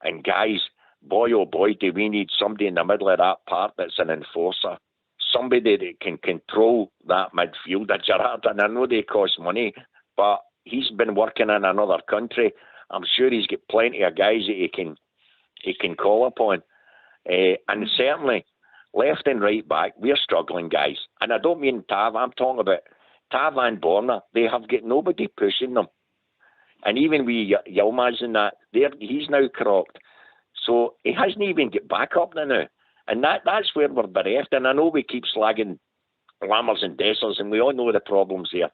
[SPEAKER 15] And guys, boy oh boy, do we need somebody in the middle of that part that's an enforcer. Somebody that can control that midfield. Gerrard, and I know they cost money, but he's been working in another country. I'm sure he's got plenty of guys that he can call upon. And certainly, left and right back, we're struggling, guys. And I don't mean Tav, I'm talking about Tav and Borna. They have got nobody pushing them. And even with Yilmaz and that, he's now crocked. So he hasn't even got back up now. And that's where we're bereft. And I know we keep slagging Lammers and Dessers, and we all know the problems here.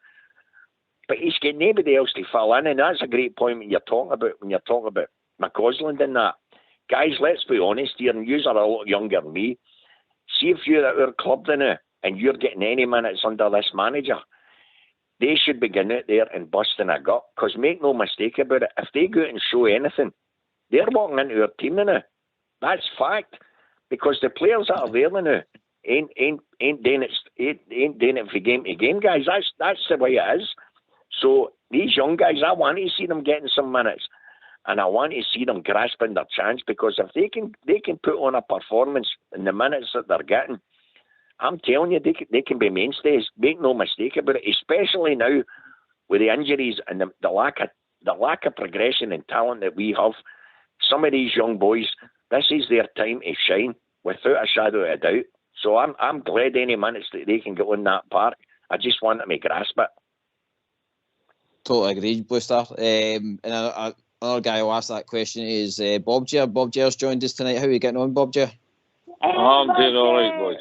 [SPEAKER 15] But he's got nobody else to fill in, and that's a great point when you're talking about McCausland and that. Guys, let's be honest here, and you are a lot younger than me. See if you're at our club now and you're getting any minutes under this manager, they should be getting out there and busting a gut. Because make no mistake about it, if they go out and show anything, they're walking into our team now. That's fact. Because the players that are there now ain't doing it from game to game, guys. That's the way it is. So these young guys, I want to see them getting some minutes, and I want to see them grasping their chance, because if they can put on a performance in the minutes that they're getting, I'm telling you, they can be mainstays. Make no mistake about it. Especially now with the injuries and the lack of progression and talent that we have. Some of these young boys, this is their time to shine, without a shadow of a doubt. So I'm glad any minutes that they can get on that park. I just want them to grasp it.
[SPEAKER 1] Totally agreed, Blue Star. And another guy who asked that question is Bob Jer. Bob Jer's joined us tonight. How are you getting on, Bob Jer?
[SPEAKER 16] I'm doing all right, boys.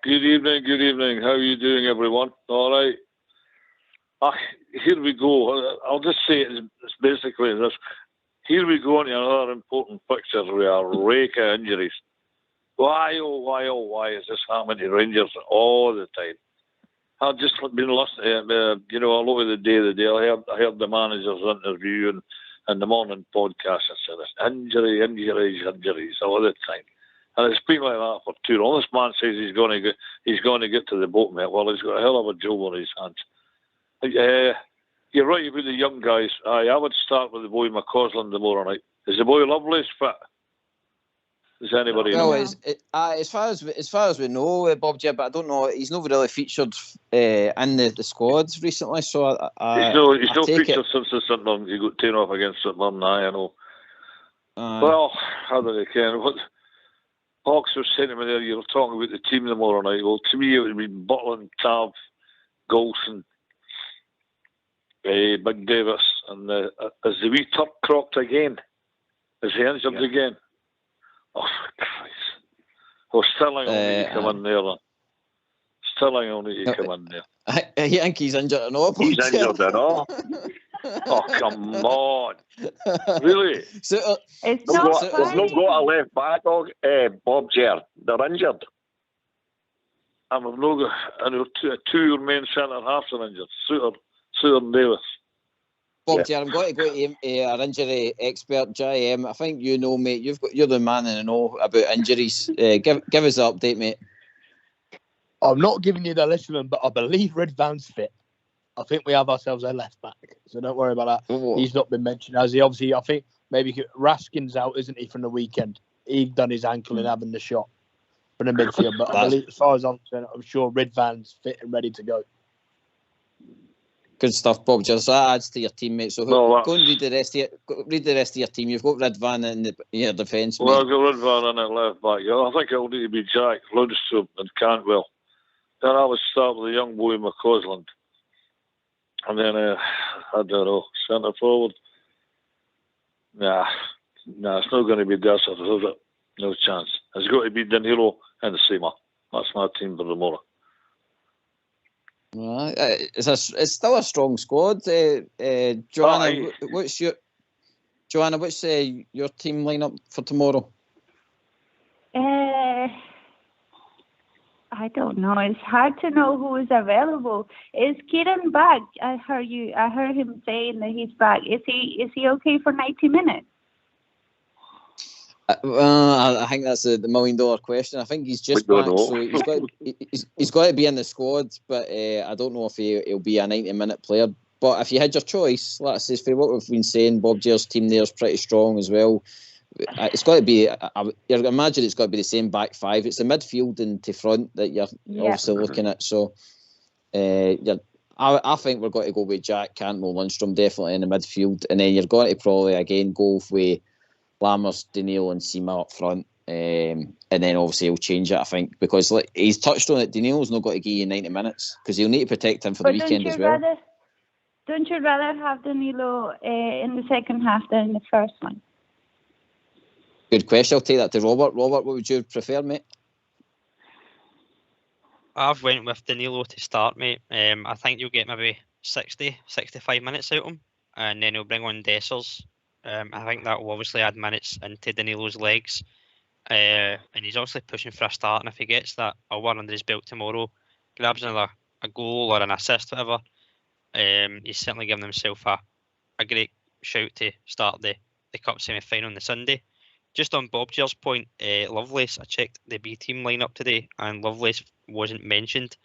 [SPEAKER 16] Good evening. How are you doing, everyone? All right. Here we go. I'll just say it's basically this. Here we go into another important picture with a rake of injuries. Why is this happening to Rangers all the time? I've just been listening, all over the day. I heard the manager's interview and the morning podcast and said this injuries all the time. And it's been like that for too long. This man says he's going to get to the bottom of it. Well, he's got a hell of a job on his hands. You're right about the young guys. I would start with the boy McCausland tomorrow night. Is the boy Lovelace fit? Does anybody know?
[SPEAKER 1] Well, as far as we know, Bob Jer, but I don't know. He's not really featured in the squads recently, so
[SPEAKER 16] he's not featured since the St Mirren. He got taken off against St Mirren. I know. Well, how do they care? What Hawks was saying to me there, you were talking about the team tomorrow night. Well, to me, it would be Butland, Tav, Golson, Big Davis, and is the wee Turk crocked again? Is he injured again? Oh, Christ. Well, Sterling will need to come in there, then. Sterling will need to come in there.
[SPEAKER 1] I think he's injured and all.
[SPEAKER 15] He's injured and all. Oh, come on. Really?
[SPEAKER 14] It's
[SPEAKER 15] they've not got a left back, Bob Jer. They're injured.
[SPEAKER 16] And we've not got two main centre halves are injured. Suter and Davis.
[SPEAKER 1] Bob Jer, I'm going to go to our injury expert, JM. I think you know, mate. You're the man in the know about injuries. Give us the update, mate.
[SPEAKER 2] I'm not giving you the list of them, but I believe Ridvan's fit. I think we have ourselves a left back, so don't worry about that.
[SPEAKER 1] Oh.
[SPEAKER 2] He's not been mentioned, has he? Obviously, I think maybe Raskin's out, isn't he, from the weekend? He's done his ankle in having the shot from the midfield. But I believe, as far as I'm concerned, I'm sure Ridvan's fit and ready to go.
[SPEAKER 1] Good stuff, Bob. Just that adds to your team, mate. So go and read the rest of your team. You've got Ridvan in your defence.
[SPEAKER 16] Well, I've got Ridvan in at left back. I think it'll need to be Jack, Lundstrom, and Cantwell. Then I would start with the young boy McCausland, and then I don't know, centre forward. Nah, it's not going to be Dessert, is it? No chance. It's got to be Danilo and Seema. That's my team for tomorrow.
[SPEAKER 1] It's still a strong squad. Joanna, what's your team lineup for tomorrow?
[SPEAKER 14] I don't know. It's hard to know who is available. Is Kieran back? I heard him saying that he's back. Is he okay for 90 minutes?
[SPEAKER 1] I think that's the $1 million question. I think he's just back, so he's got to be in the squad, but I don't know if he'll be a 90-minute player. But if you had your choice, let's say for what we've been saying, Bob Jer's team there is pretty strong as well. It's got to be. You imagine it's got to be the same back five. It's the midfield and to front that you're obviously looking at. So, I think we're going to go with Jack, Cantwell, Lundstrom definitely in the midfield, and then you're going to probably again go with Lammers, Danilo, and Seema up front, and then obviously he'll change it. I think because he's touched on it. Danilo's not got to give you 90 minutes because he'll need to protect him for the weekend as well.
[SPEAKER 14] Don't you rather have Danilo in the second half than in the first one?
[SPEAKER 1] Good question. I'll take that to Robert. Robert, what would you prefer, mate?
[SPEAKER 3] I've went with Danilo to start, mate. I think you'll get maybe 60, 65 minutes out of him, and then he'll bring on Dessers. I think that will obviously add minutes into Danilo's legs. And he's obviously pushing for a start, and if he gets that hour under his belt tomorrow, grabs another a goal or an assist, whatever, he's certainly giving himself a great shout to start the Cup semi-final on the Sunday. Just on Bob Jer's point, Lovelace, I checked the B team lineup today, and Lovelace wasn't mentioned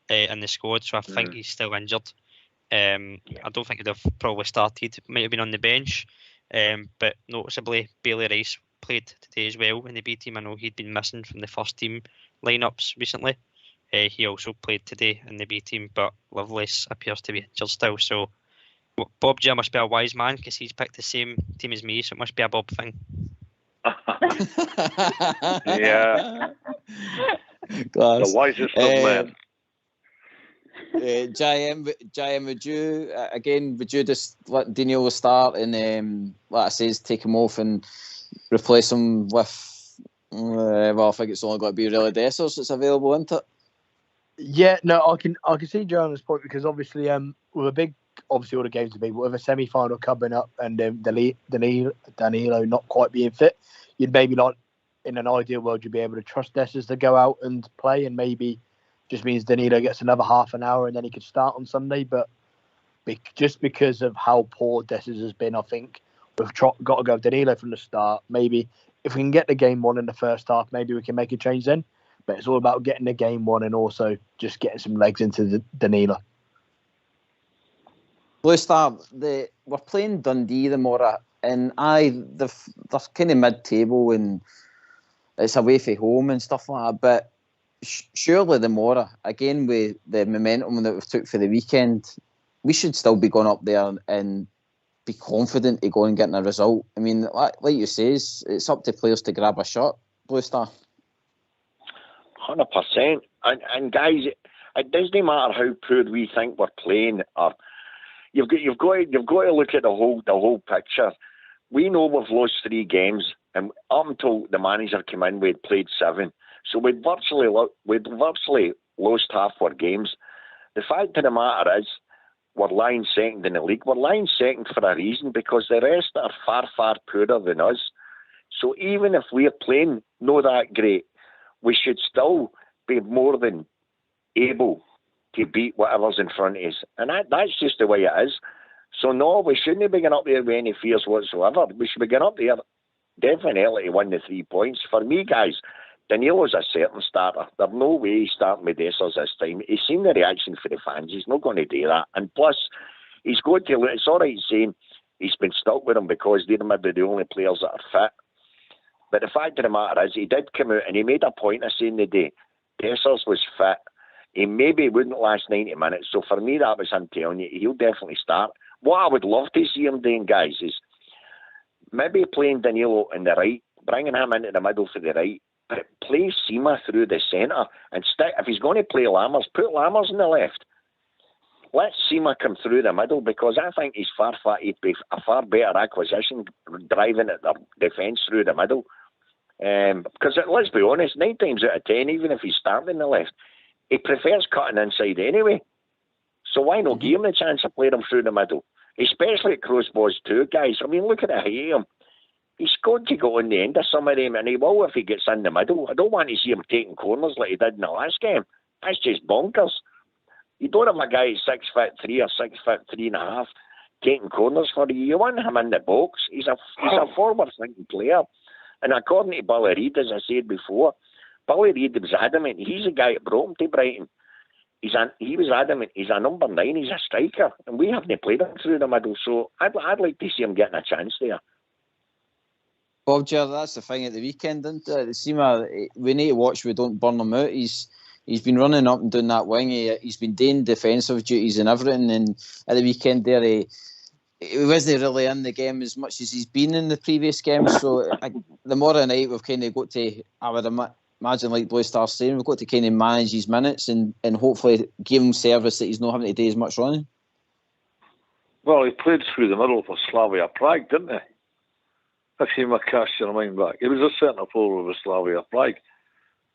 [SPEAKER 3] in the squad, so I think he's still injured. I don't think he'd have probably started, might have been on the bench, but noticeably Bailey Rice played today as well in the B team. I know he'd been missing from the first team lineups recently. He also played today in the B team, but Lovelace appears to be injured still. So Bob J must be a wise man because he's picked the same team as me, so it must be a Bob thing.
[SPEAKER 16] Yeah.
[SPEAKER 1] Class.
[SPEAKER 16] The wisest of men.
[SPEAKER 1] JM, would you again? Would you just let Danilo start and, like I says, take him off and replace him with? Well, I think it's only got to be really Dessers that's available, isn't it?
[SPEAKER 2] Yeah, no, I can see Joanna's point because obviously, with a big, obviously all the games are big, but with a semi-final coming up and Danilo not quite being fit, you'd maybe like in an ideal world you'd be able to trust Dessers to go out and play, and maybe just means Danilo gets another half an hour and then he could start on Sunday. But just because of how poor Dessers has been, I think we've got to go Danilo from the start. Maybe if we can get the game won in the first half, maybe we can make a change then. But it's all about getting the game won and also just getting some legs into Danilo.
[SPEAKER 1] Blue Star, we're playing Dundee tomorrow, and they're kind of mid-table and it's away from home and stuff like that. But surely tomorrow, again with the momentum that we've took for the weekend, we should still be going up there and be confident to go and getting a result. I mean, like you say, it's up to players to grab a shot. Blue Star.
[SPEAKER 15] 100%. And guys, it doesn't matter how poor we think we're playing. Or you've got to look at the whole picture. We know we've lost 3 games, and up until the manager came in, we'd played 7. So we'd virtually lost half our games. The fact of the matter is, we're lying second in the league. We're lying second for a reason, because the rest are far, far poorer than us. So even if we're playing not that great, we should still be more than able to beat whatever's in front of us. And that's just the way it is. So no, we shouldn't be going up there with any fears whatsoever. We should be going up there definitely to win the 3 points. For me, guys, Danilo's a certain starter. There's no way he's starting with Dessers this time. He's seen the reaction for the fans. He's not going to do that. And plus, he's going to look. It's all right saying he's been stuck with him because they're maybe the only players that are fit. But the fact of the matter is, he did come out and he made a point of saying the day Dessers was fit. He maybe wouldn't last 90 minutes. So for me, that was him telling you he'll definitely start. What I would love to see him doing, guys, is maybe playing Danilo in the right, bringing him into the middle for the right, but play Sima through the centre and stick. If he's going to play Lammers, put Lammers in the left. Let Sima come through the middle, because I think he'd be a far better acquisition driving at the defence through the middle. Because let's be honest, 9 times out of 10, even if he's starting in the left, he prefers cutting inside anyway. So why not give him the chance of playing him through the middle? Especially at crossbars too, guys. I mean, look at the height of him. He's going to go on the end of some of them, and he will if he gets in the middle. I don't want to see him taking corners like he did in the last game. That's just bonkers. You don't have a guy 6'3" or 6'3.5" taking corners for you. You want him in the box. He's a forward-thinking player. And according to Billy Reid, as I said before, Billy Reid was adamant. He's the guy that brought him to Brighton. He was adamant. He's a number 9. He's a striker, and we haven't played him through the middle. So I'd like to see him getting a chance there.
[SPEAKER 1] Bob, that's the thing at the weekend, isn't it? Sima, we need to watch we don't burn him out. He's been running up and down that wing. He's been doing defensive duties and everything. And at the weekend there, he wasn't really in the game as much as he's been in the previous games. So tomorrow night we've kind of got to, I would imagine, like Blue Star saying, we've got to kind of manage his minutes and hopefully give him service that he's not having to do as much running.
[SPEAKER 16] Well, he played through the middle for Slavia Prague, didn't he? If you might cast your mind back, he was a centre forward with Slavia Prague.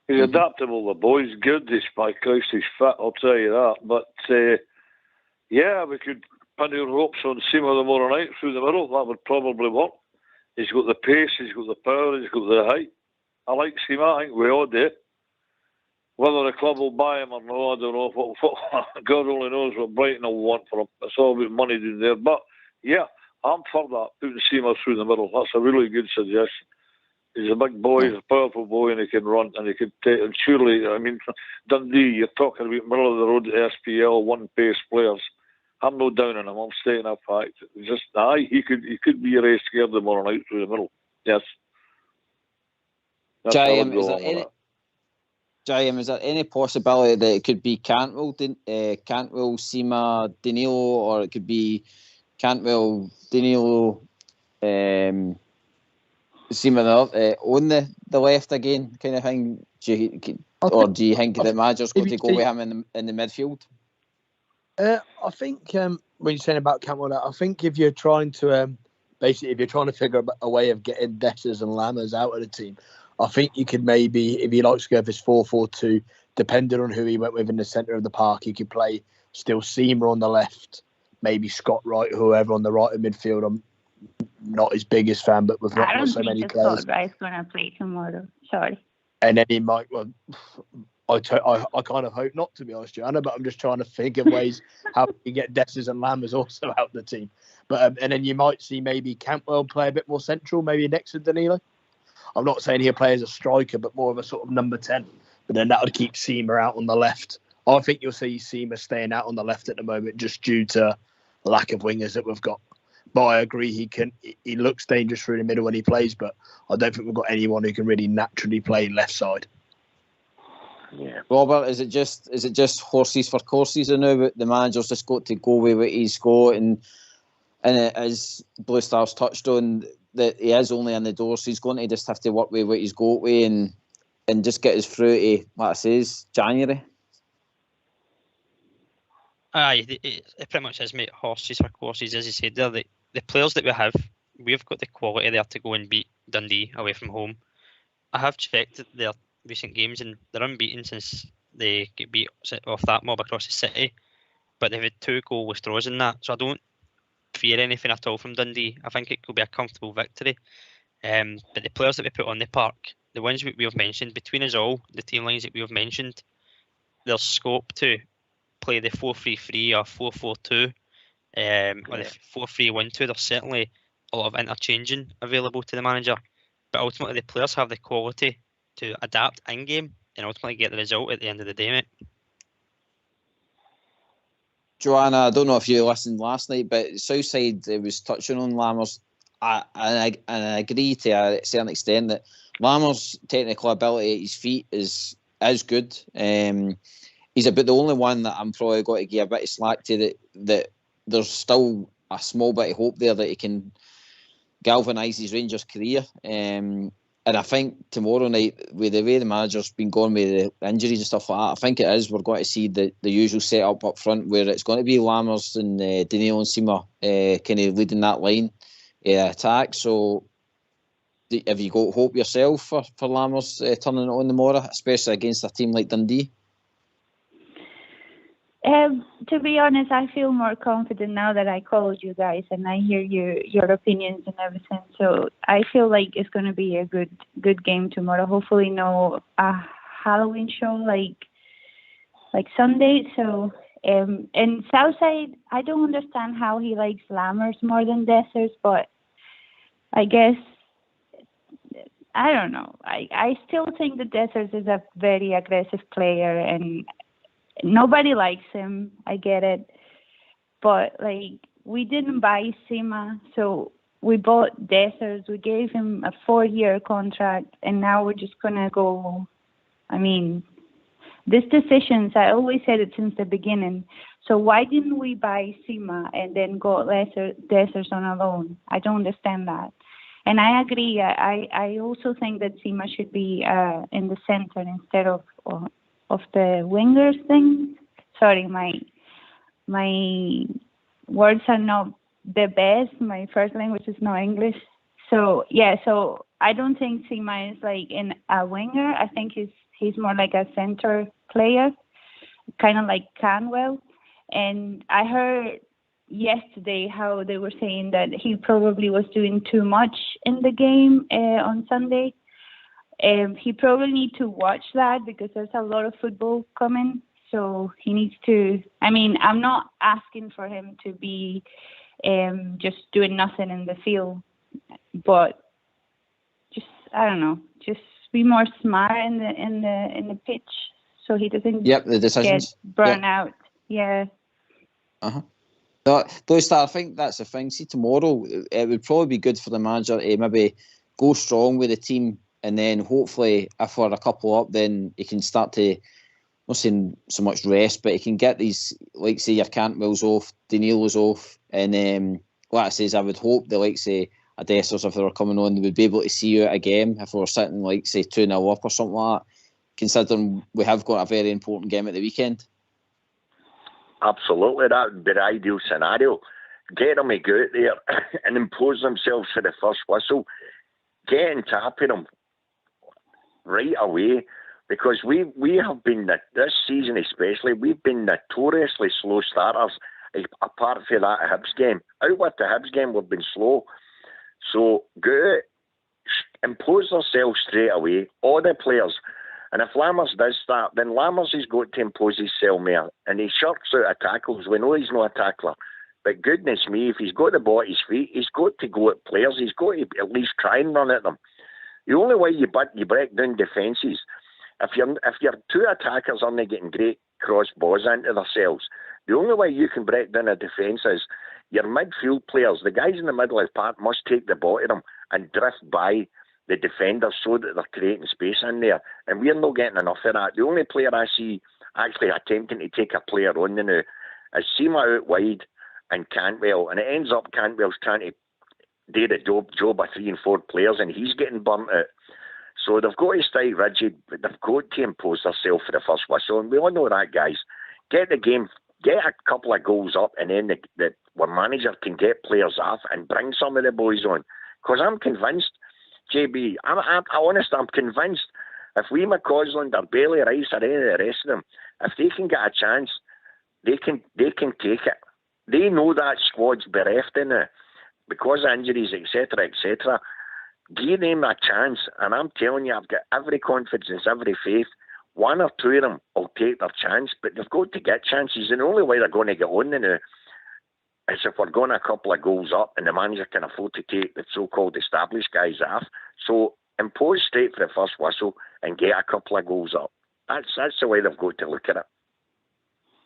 [SPEAKER 16] He's adaptable. The boy's good. By Christ, he's fit. I'll tell you that. But yeah, we could pin our hopes on Sima tomorrow night through the middle. That would probably work. He's got the pace. He's got the power. He's got the height. I like Sima. I think we all do. Whether the club will buy him or no, I don't know. God only knows what Brighton will want for him. It's all about money down there. But yeah, I'm for that, putting Seymour through the middle. That's a really good suggestion. He's a big boy, he's a powerful boy, and he can run, and he can take, and surely, I mean, Dundee, you're talking about middle of the road SPL, one-pace players. I'm no down on him, I'm stating that fact. Just, he could be erased here tomorrow night through the middle. Yes.
[SPEAKER 1] Jay, Jim, is there any possibility that it could be Cantwell, Sima, Danilo, or it could be Cantwell, Danilo, Sima on the left again, kind of thing? Do you think the manager's got to go with him in the midfield?
[SPEAKER 2] I think when you're saying about Cantwell, I think if you're trying to basically, if you're trying to figure out a way of getting Dessers and Lammers out of the team, I think you could maybe, if he likes to go for his 4-4-2, depending on who he went with in the centre of the park, you could play still Seamer on the left, maybe Scott Wright, whoever on the right of midfield. I'm not his biggest fan, but with not so many players. I don't think Scott
[SPEAKER 14] Wright's going to play tomorrow. Sorry.
[SPEAKER 2] And then he might, well, I kind of hope not, to be honest, Joanna, but I'm just trying to think of ways how you get Dessers and Lammers also out the team. But and then you might see maybe Cantwell play a bit more central, maybe next to Danilo. I'm not saying he'll play as a striker, but more of a sort of number 10. But then that would keep Seamer out on the left. I think you'll see Seamer staying out on the left at the moment just due to lack of wingers that we've got. But I agree, he looks dangerous through the middle when he plays, but I don't think we've got anyone who can really naturally play left side.
[SPEAKER 1] Yeah, Robert, is it just horses for courses now? The manager's just got to go with what he's got, and as Blue Stars touched on, that he is only in the door, so he's going to just have to work with what he's got with and just get us through to, what it says, January.
[SPEAKER 3] Aye, it pretty much is, mate. Horses for courses, as you said there. The players that we've got the quality there to go and beat Dundee away from home. I have checked their recent games and they're unbeaten since they get beat off that mob across the city. But they've had 2 goal withdraws in that, so I don't fear anything at all from Dundee. I think it could be a comfortable victory. But the players that we put on the park, the ones we have mentioned, between us all, the team lines that we have mentioned, there's scope to play the 4-3-3 or 4-4-2 or the 4-3-1-2. There's certainly a lot of interchanging available to the manager, but ultimately the players have the quality to adapt in game and ultimately get the result at the end of the day, mate.
[SPEAKER 1] Joanna, I don't know if you listened last night, but Southside was touching on Lammers, and I agree to a certain extent that Lammers' technical ability at his feet is good. He's about the only one that I'm probably got to give a bit of slack to, that there's still a small bit of hope there that he can galvanise his Rangers career. And I think tomorrow night, with the way the manager's been going with the injuries and stuff like that, I think it is, we're going to see the usual setup up front where it's going to be Lammers and Danilo and Sima kind of leading that line attack. So have you got hope yourself for Lammers turning it on tomorrow, especially against a team like Dundee?
[SPEAKER 14] To be honest, I feel more confident now that I called you guys and I hear your opinions and everything. So I feel like it's going to be a good game tomorrow. Hopefully, no Halloween show like Sunday. So in Southside, I don't understand how he likes Lammers more than Dessers, but I guess I don't know. I still think that Dessers is a very aggressive player and nobody likes him. I get it. But, we didn't buy Sima, so we bought Dessers. We gave him a 4-year contract, and now we're just going to go. I mean, these decisions, I always said it since the beginning. So why didn't we buy Sima and then go Dessers on a loan? I don't understand that. And I agree. I also think that Sima should be in the center instead of the wingers thing. Sorry, my words are not the best. My first language is not English. So I don't think Sima is in a winger. I think he's more like a center player, kind of like Canwell. And I heard yesterday how they were saying that he probably was doing too much in the game on Sunday. He probably needs to watch that because there's a lot of football coming. So he needs to. I mean, I'm not asking for him to be just doing nothing in the field, but just I don't know, just be more smart in the pitch so he doesn't
[SPEAKER 1] the decisions
[SPEAKER 14] get burn out. Yeah.
[SPEAKER 1] Blue Star, I think that's the thing. See, tomorrow it would probably be good for the manager to maybe go strong with the team and then hopefully if we're a couple up, then he can start to, not saying so much rest, but he can get these, like say your Cantwell's off, Danilo's off, and like I says, I would hope the like say Adessers, if they were coming on, they would be able to see you out a game if we were sitting like say 2-0 up or something like that, considering we have got a very important game at the weekend.
[SPEAKER 15] Absolutely, that would be the ideal scenario. Get them to go out there and impose themselves for the first whistle. Get and tapping them right away, because we have been, this season especially, we've been notoriously slow starters, apart from that Hibs game. Out with the Hibs game, we've been slow. So go out, impose themselves straight away, all the players. And if Lammers does that, then Lammers has got to impose himself more. And he shirks out of tackles. We know he's not a tackler. But goodness me, if he's got the ball at his feet, he's got to go at players. He's got to at least try and run at them. The only way you break down defences, if your two attackers aren't getting great cross balls into themselves, the only way you can break down a defence is your midfield players, the guys in the middle of the park, must take the ball to them and drift by the defenders so that they're creating space in there. And we're not getting enough of that. The only player I see actually attempting to take a player on now is Seema out wide and Cantwell. And it ends up Cantwell's trying to do the job of 3 and 4 players, and he's getting burnt out. So they've got to stay rigid, but they've got to impose themselves for the first whistle. And we all know that, guys. Get the game, get a couple of goals up, and then our manager can get players off and bring some of the boys on. Because I'm convinced, JB, I'm convinced if we McCausland or Bailey Rice or any of the rest of them, if they can get a chance, they can take it. They know that squad's bereft in it because of injuries, etc., etc. Give them a chance, and I'm telling you, I've got every confidence, every faith. 1 or 2 of them will take their chance, but they've got to get chances. And the only way they're going to get on now is if we're going a couple of goals up and the manager can afford to take the so-called established guys off. So impose straight for the first whistle and get a couple of goals up. That's the way they've got to look at it.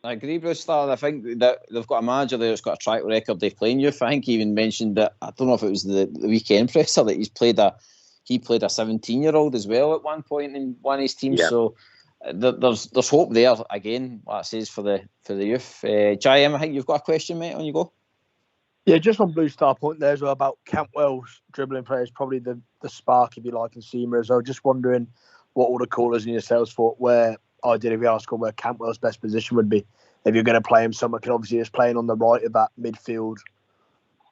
[SPEAKER 1] I agree, Bruce. I think that they've got a manager there that's got a track record of playing youth. I think he even mentioned that, I don't know if it was the weekend presser, that he played a 17-year-old as well at one point in one of his teams. Yeah. So there's hope there again, like I says, for the youth. JM, I think you've got a question, mate. On you go.
[SPEAKER 2] Yeah, just on Blue Star point there as well about Cantwell's dribbling play is probably the spark, if you like, in Seema as well. Just wondering what all the callers in yourselves thought where ideally we ask where Cantwell's best position would be if you're going to play him somewhere. Because obviously he's playing on the right of that midfield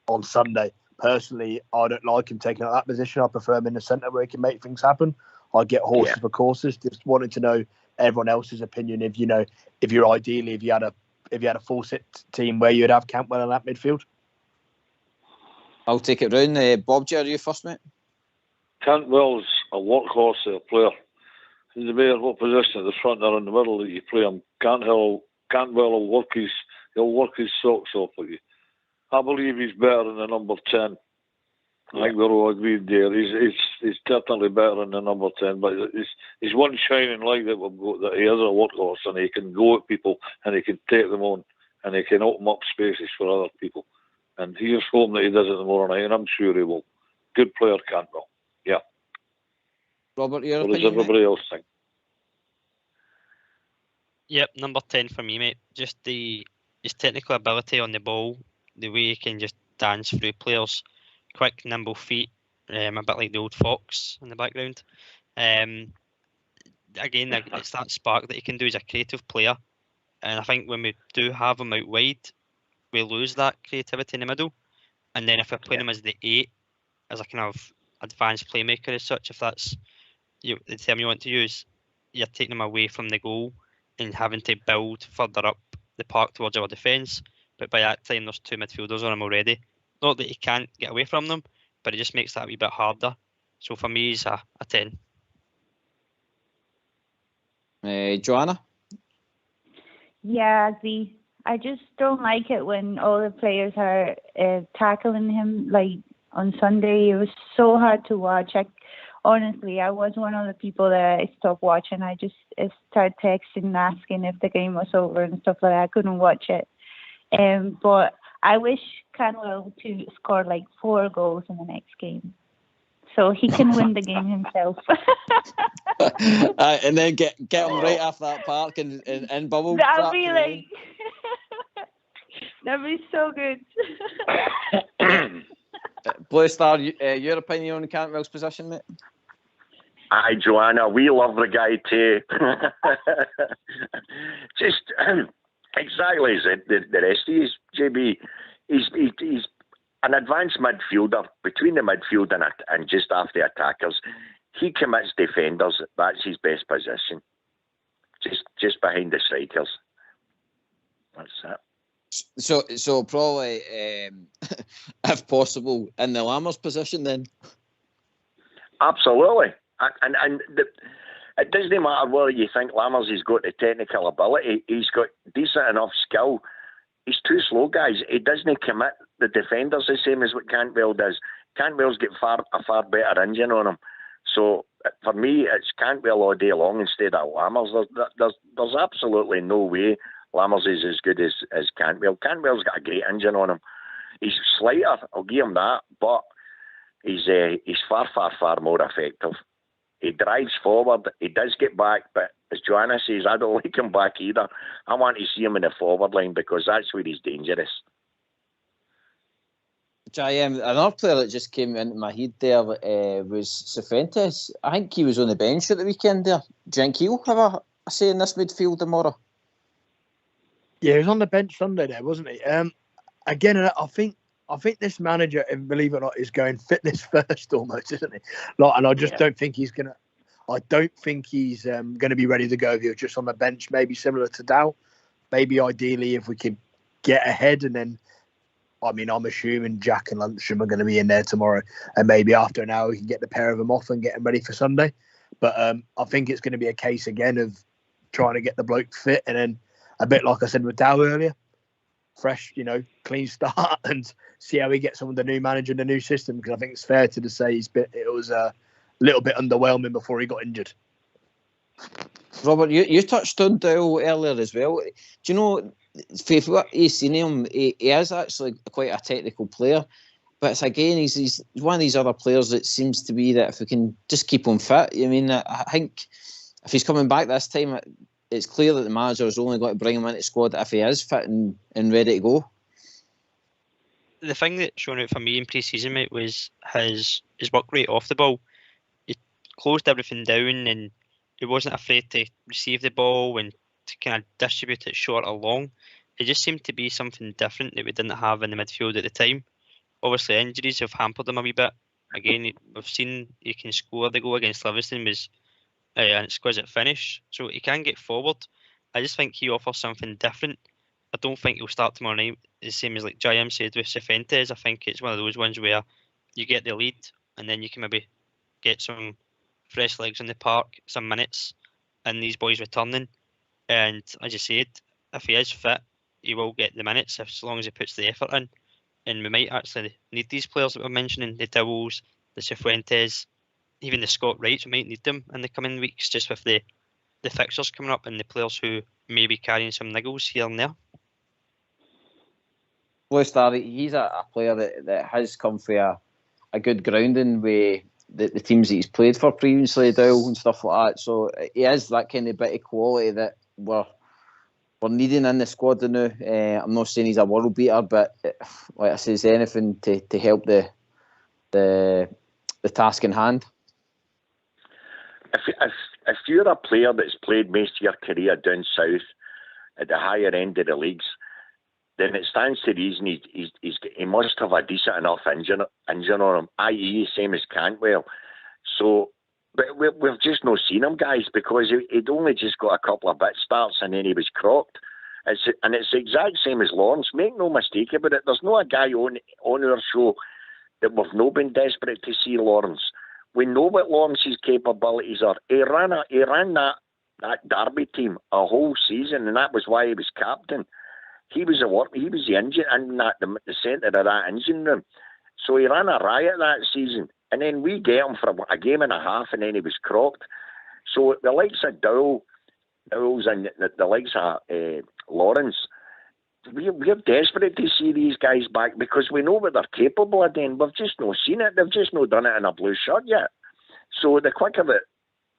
[SPEAKER 2] on Sunday. Personally, I don't like him taking out that position. I prefer him in the centre where he can make things happen. I get horses for courses. Just wanted to know everyone else's opinion. If you had a full set team where you'd have Cantwell in that midfield.
[SPEAKER 1] I'll take it round. Bob, are you first, mate?
[SPEAKER 16] Cantwell's a workhorse player. He's the matter what position at the front or in the middle that you play him. Cantwell will work his socks off with you. I believe he's better than the number 10. I think we're all agreed there. He's definitely better than the number 10, but he's one shining light that we've got, that he is a workhorse and he can go at people and he can take them on and he can open up spaces for other people. And here's hoping that he does it tomorrow night, and I'm sure he will. Good player, Cantwell. Yeah.
[SPEAKER 1] Robert, your
[SPEAKER 16] what does everybody else think?
[SPEAKER 3] Yep, number 10 for me, mate. Just his technical ability on the ball, the way he can just dance through players, quick, nimble feet, a bit like the old Fox in the background. Again, it's that spark that he can do as a creative player. And I think when we do have him out wide, we lose that creativity in the middle. And then if we're playing him as the 8, as a kind of advanced playmaker as such, if that's the term you want to use, you're taking him away from the goal and having to build further up the park towards our defence. But by that time, there's 2 midfielders on him already. Not that he can't get away from them, but it just makes that a wee bit harder. So for me, he's a 10.
[SPEAKER 1] Joanna?
[SPEAKER 14] Yeah, I just don't like it when all the players are tackling him. Like on Sunday, it was so hard to watch. Honestly, I was one of the people that I stopped watching. I just started texting and asking if the game was over and stuff like that. I couldn't watch it. But I wish Cantwell to score like 4 goals in the next game. so he can win the game himself.
[SPEAKER 1] And then get him right off that park and bubble.
[SPEAKER 14] That'll be like, that'll be so good.
[SPEAKER 1] Blue Star, your opinion on Cantwell's position, mate?
[SPEAKER 15] Aye, Joanna, we love the guy too. Just exactly as the rest of you, JB. He's an advanced midfielder between the midfield and just after the attackers. He commits defenders. That's his best position. Just behind the strikers. That's it.
[SPEAKER 1] So probably, if possible, in the Lammers position then.
[SPEAKER 15] Absolutely, and it doesn't matter whether you think Lammers has got the technical ability. He's got decent enough skill. He's too slow, guys. He doesn't commit the defenders the same as what Cantwell does. Cantwell's got a far better engine on him. So for me, it's Cantwell all day long instead of Lammers. There's absolutely no way Lammers is as good as Cantwell. Cantwell's got a great engine on him. He's slighter, I'll give him that, but he's far more effective. He drives forward. He does get back, but as Joanna says, I don't like him back either. I want to see him in the forward line because that's where he's dangerous.
[SPEAKER 1] Another player that just came into my head there was Cifuentes. I think he was on the bench at the weekend there. Do you think he'll have a say in this midfield tomorrow?
[SPEAKER 2] Yeah, he was on the bench Sunday there, wasn't he? Again, I think this manager, believe it or not, is going fitness first almost, isn't he? And I just don't think he's gonna. I don't think he's going to be ready to go if he was just on the bench. Maybe similar to Dow. Maybe ideally, if we could get ahead, and then, I mean, I'm assuming Jack and Lundstrom are going to be in there tomorrow, and maybe after an hour we can get the pair of them off and get them ready for Sunday. But I think it's going to be a case again of trying to get the bloke fit, and then a bit like I said with Dow earlier, fresh, clean start and see how he gets on with the new manager and the new system. Because I think it's fair to say it was a little bit underwhelming before he got injured.
[SPEAKER 1] Robert, you touched on Dow earlier as well. Do you know, for what you've seen him, he is actually quite a technical player. But it's again, he's one of these other players that seems to be that if we can just keep him fit, I think if he's coming back this time, it's clear that the manager is only going to bring him into the squad if he is fit and ready to go.
[SPEAKER 3] The thing that shone out for me in pre-season, mate, was his work rate off the ball. He closed everything down and he wasn't afraid to receive the ball and to kind of distribute it short or long. It just seemed to be something different that we didn't have in the midfield at the time. Obviously, injuries have hampered him a wee bit. Again, we've seen he can score. The goal against Livingston was an exquisite finish, so he can get forward. I just think he offers something different. I don't think he'll start tomorrow night the same as like Jim said with Cifuentes. I think it's one of those ones where you get the lead and then you can maybe get some fresh legs in the park, some minutes, and these boys returning. And as you said, if he is fit, he will get the minutes as long as he puts the effort in. And we might actually need these players that we're mentioning, the Dowells, the Cifuentes, even the Scott Wrights. We might need them in the coming weeks just with the fixtures coming up and the players who may be carrying some niggles here and there.
[SPEAKER 1] Blue Star, he's a player that has come for a good grounding with the teams that he's played for previously, Dowell and stuff like that. So he is that kind of bit of quality that we're needing in the squad now. I'm not saying he's a world beater, but like I says, anything to help the task in hand.
[SPEAKER 15] If you're a player that's played most of your career down south at the higher end of the leagues, then it stands to reason he must have a decent enough engine on him, i.e. same as Cantwell. So, but we've just not seen him, guys, because he'd only just got a couple of bit starts and then he was crocked. It's the exact same as Lawrence. Make no mistake about it. There's not a guy on our show that we've not been desperate to see Lawrence. We know what Lawrence's capabilities are. He ran that Derby team a whole season, and that was why he was captain. He was the engine and the centre of that engine room. So he ran a riot that season, and then we get him for a game and a half, and then he was crocked. So the likes of Dowells and the likes of Lawrence, we're desperate to see these guys back because we know what they're capable of doing. We've just not seen it. They've just not done it in a blue shirt yet. So the quicker that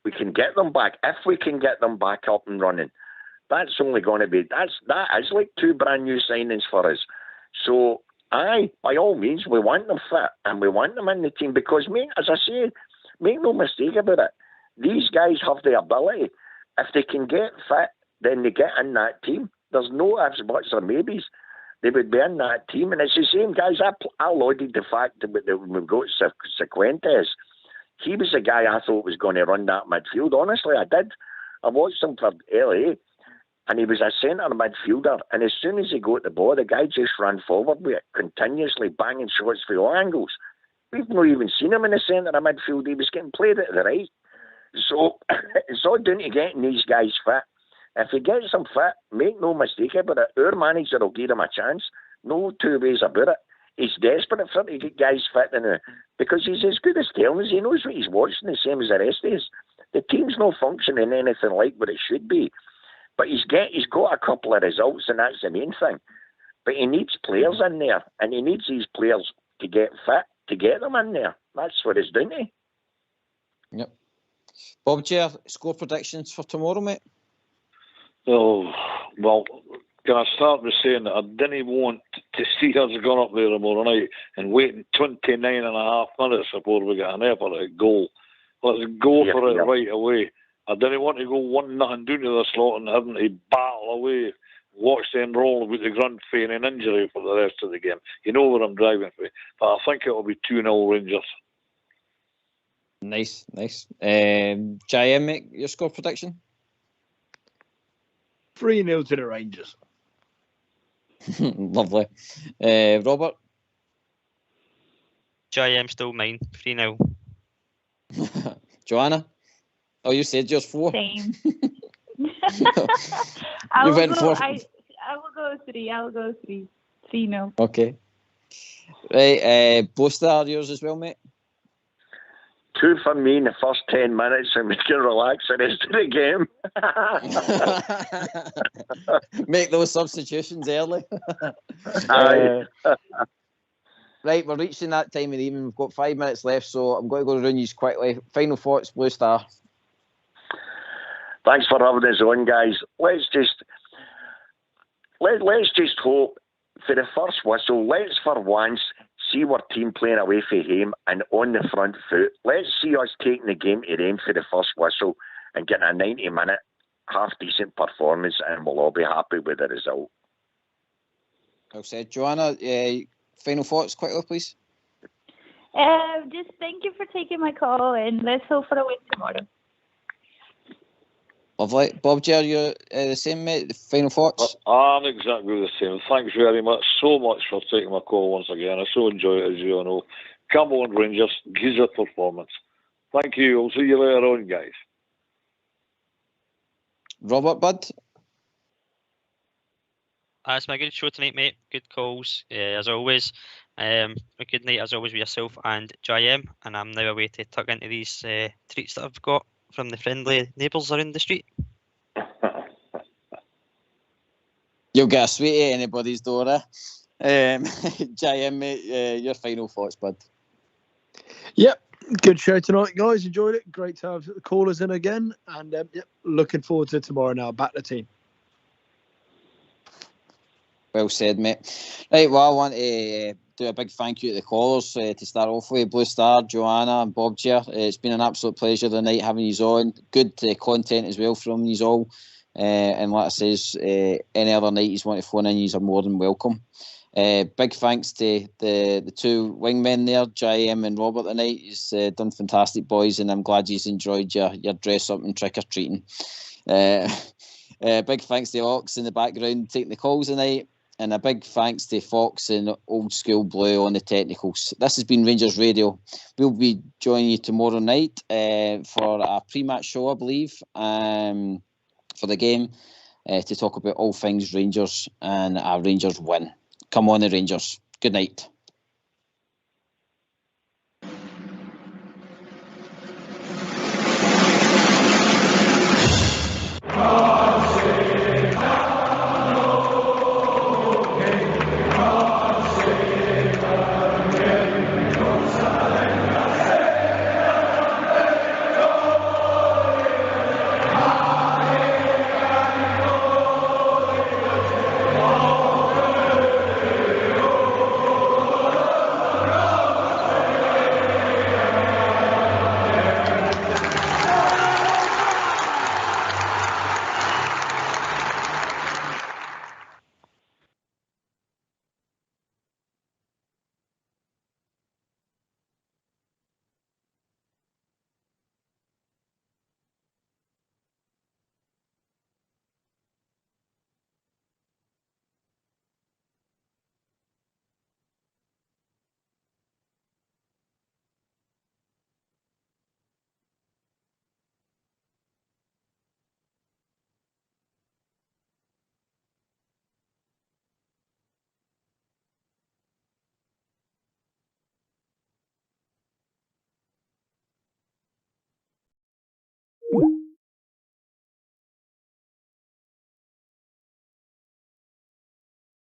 [SPEAKER 15] we can get them back, if we can get them back up and running, that's only going to be, that is like 2 brand new signings for us. So, aye, by all means, we want them fit and we want them in the team because, as I say, make no mistake about it, these guys have the ability. If they can get fit, then they get in that team. There's no ifs, buts or maybes. They would be in that team. And it's the same guys. I lauded the fact that we've got Sequentes. He was the guy I thought was going to run that midfield. Honestly, I did. I watched him for LA, and he was a centre midfielder. And as soon as he got the ball, the guy just ran forward with it, continuously banging shots for all angles. We've not even seen him in the centre of midfield. He was getting played at the right. So it's all down to getting these guys fit. If he gets them fit, make no mistake about it, our manager will give him a chance. No two ways about it. He's desperate for to get guys fit now because he's as good as telling us. He knows what he's watching, the same as the rest of us. The team's not functioning anything like what it should be. But he's got a couple of results, and that's the main thing. But he needs players in there, and he needs these players to get fit, to get them in there. That's what it's doing to.
[SPEAKER 1] Yep. Bob Chair, score predictions for tomorrow, mate?
[SPEAKER 16] Oh, well, can I start with saying that I didn't want to see us going up there tomorrow night and waiting 29 and a half minutes before we get an effort at goal. Let's go for it right away. I didn't want to go 1-0 down to the slot and having to battle away, watch them roll with the grunt feigning injury for the rest of the game. You know where I'm driving for. But I think it'll be 2-0 Rangers.
[SPEAKER 1] Nice. JM, mate, your score prediction?
[SPEAKER 2] 3-0 to the Rangers.
[SPEAKER 1] Lovely. Robert?
[SPEAKER 3] JM still mine, 3-0.
[SPEAKER 1] Joanna? Oh, you said yours 4?
[SPEAKER 14] Same.
[SPEAKER 1] I will
[SPEAKER 14] go 3. I'll go 3. 3-0.
[SPEAKER 1] Okay. Right, Blue, yours as well, mate?
[SPEAKER 15] 2 for me in the first 10 minutes and we can relax the rest of the game.
[SPEAKER 1] Make those substitutions early. Right, we're reaching that time of the evening. We've got 5 minutes left, so I'm going to go around these quickly. Final thoughts, Blue Star.
[SPEAKER 15] Thanks for having us on, guys. Let's just hope for the first whistle. Let's for once see our team playing away from home and on the front foot. Let's see us taking the game to them for the first whistle and getting a 90-minute half-decent performance, and we'll all be happy with the result.
[SPEAKER 1] Well said. Joanna, final thoughts quickly, please.
[SPEAKER 14] Just thank you for taking my call, and let's hope for a win tomorrow.
[SPEAKER 1] Lovely. Bob, Ger, you're the same, mate? The final thoughts?
[SPEAKER 16] I'm exactly the same. Thanks very much, so much for taking my call once again. I so enjoy it, as you all know. Come on, Rangers. Give us a performance. Thank you. I'll see you later on, guys.
[SPEAKER 1] Robert, bud?
[SPEAKER 3] It's been a good show tonight, mate. Good calls, as always. A good night, as always, with yourself and JM. And I'm now away to tuck into these treats that I've got from the friendly neighbours around the street.
[SPEAKER 1] You'll get a sweetie at anybody's door, eh? JM, mate, your final thoughts, bud.
[SPEAKER 2] Yep, good show tonight, guys. Enjoyed it. Great to have the callers in again. And looking forward to tomorrow now. Back the team.
[SPEAKER 1] Well said, mate. Right, well, I want to do a big thank you to the callers to start off with. Blue Star, Joanna and Bob Chair. It's been an absolute pleasure tonight having you on. Good content as well from you all. And like I says, any other night you want to phone in, you are more than welcome. Big thanks to the 2 wingmen there, JM and Robert tonight. He's done fantastic, boys, and I'm glad you've enjoyed your dress up and trick-or-treating. Big thanks to Ox in the background taking the calls tonight. And a big thanks to Fox and Old School Blue on the technicals. This has been Rangers Radio. We'll be joining you tomorrow night for a pre-match show, I believe, for the game, to talk about all things Rangers and a Rangers win. Come on, the Rangers. Good night.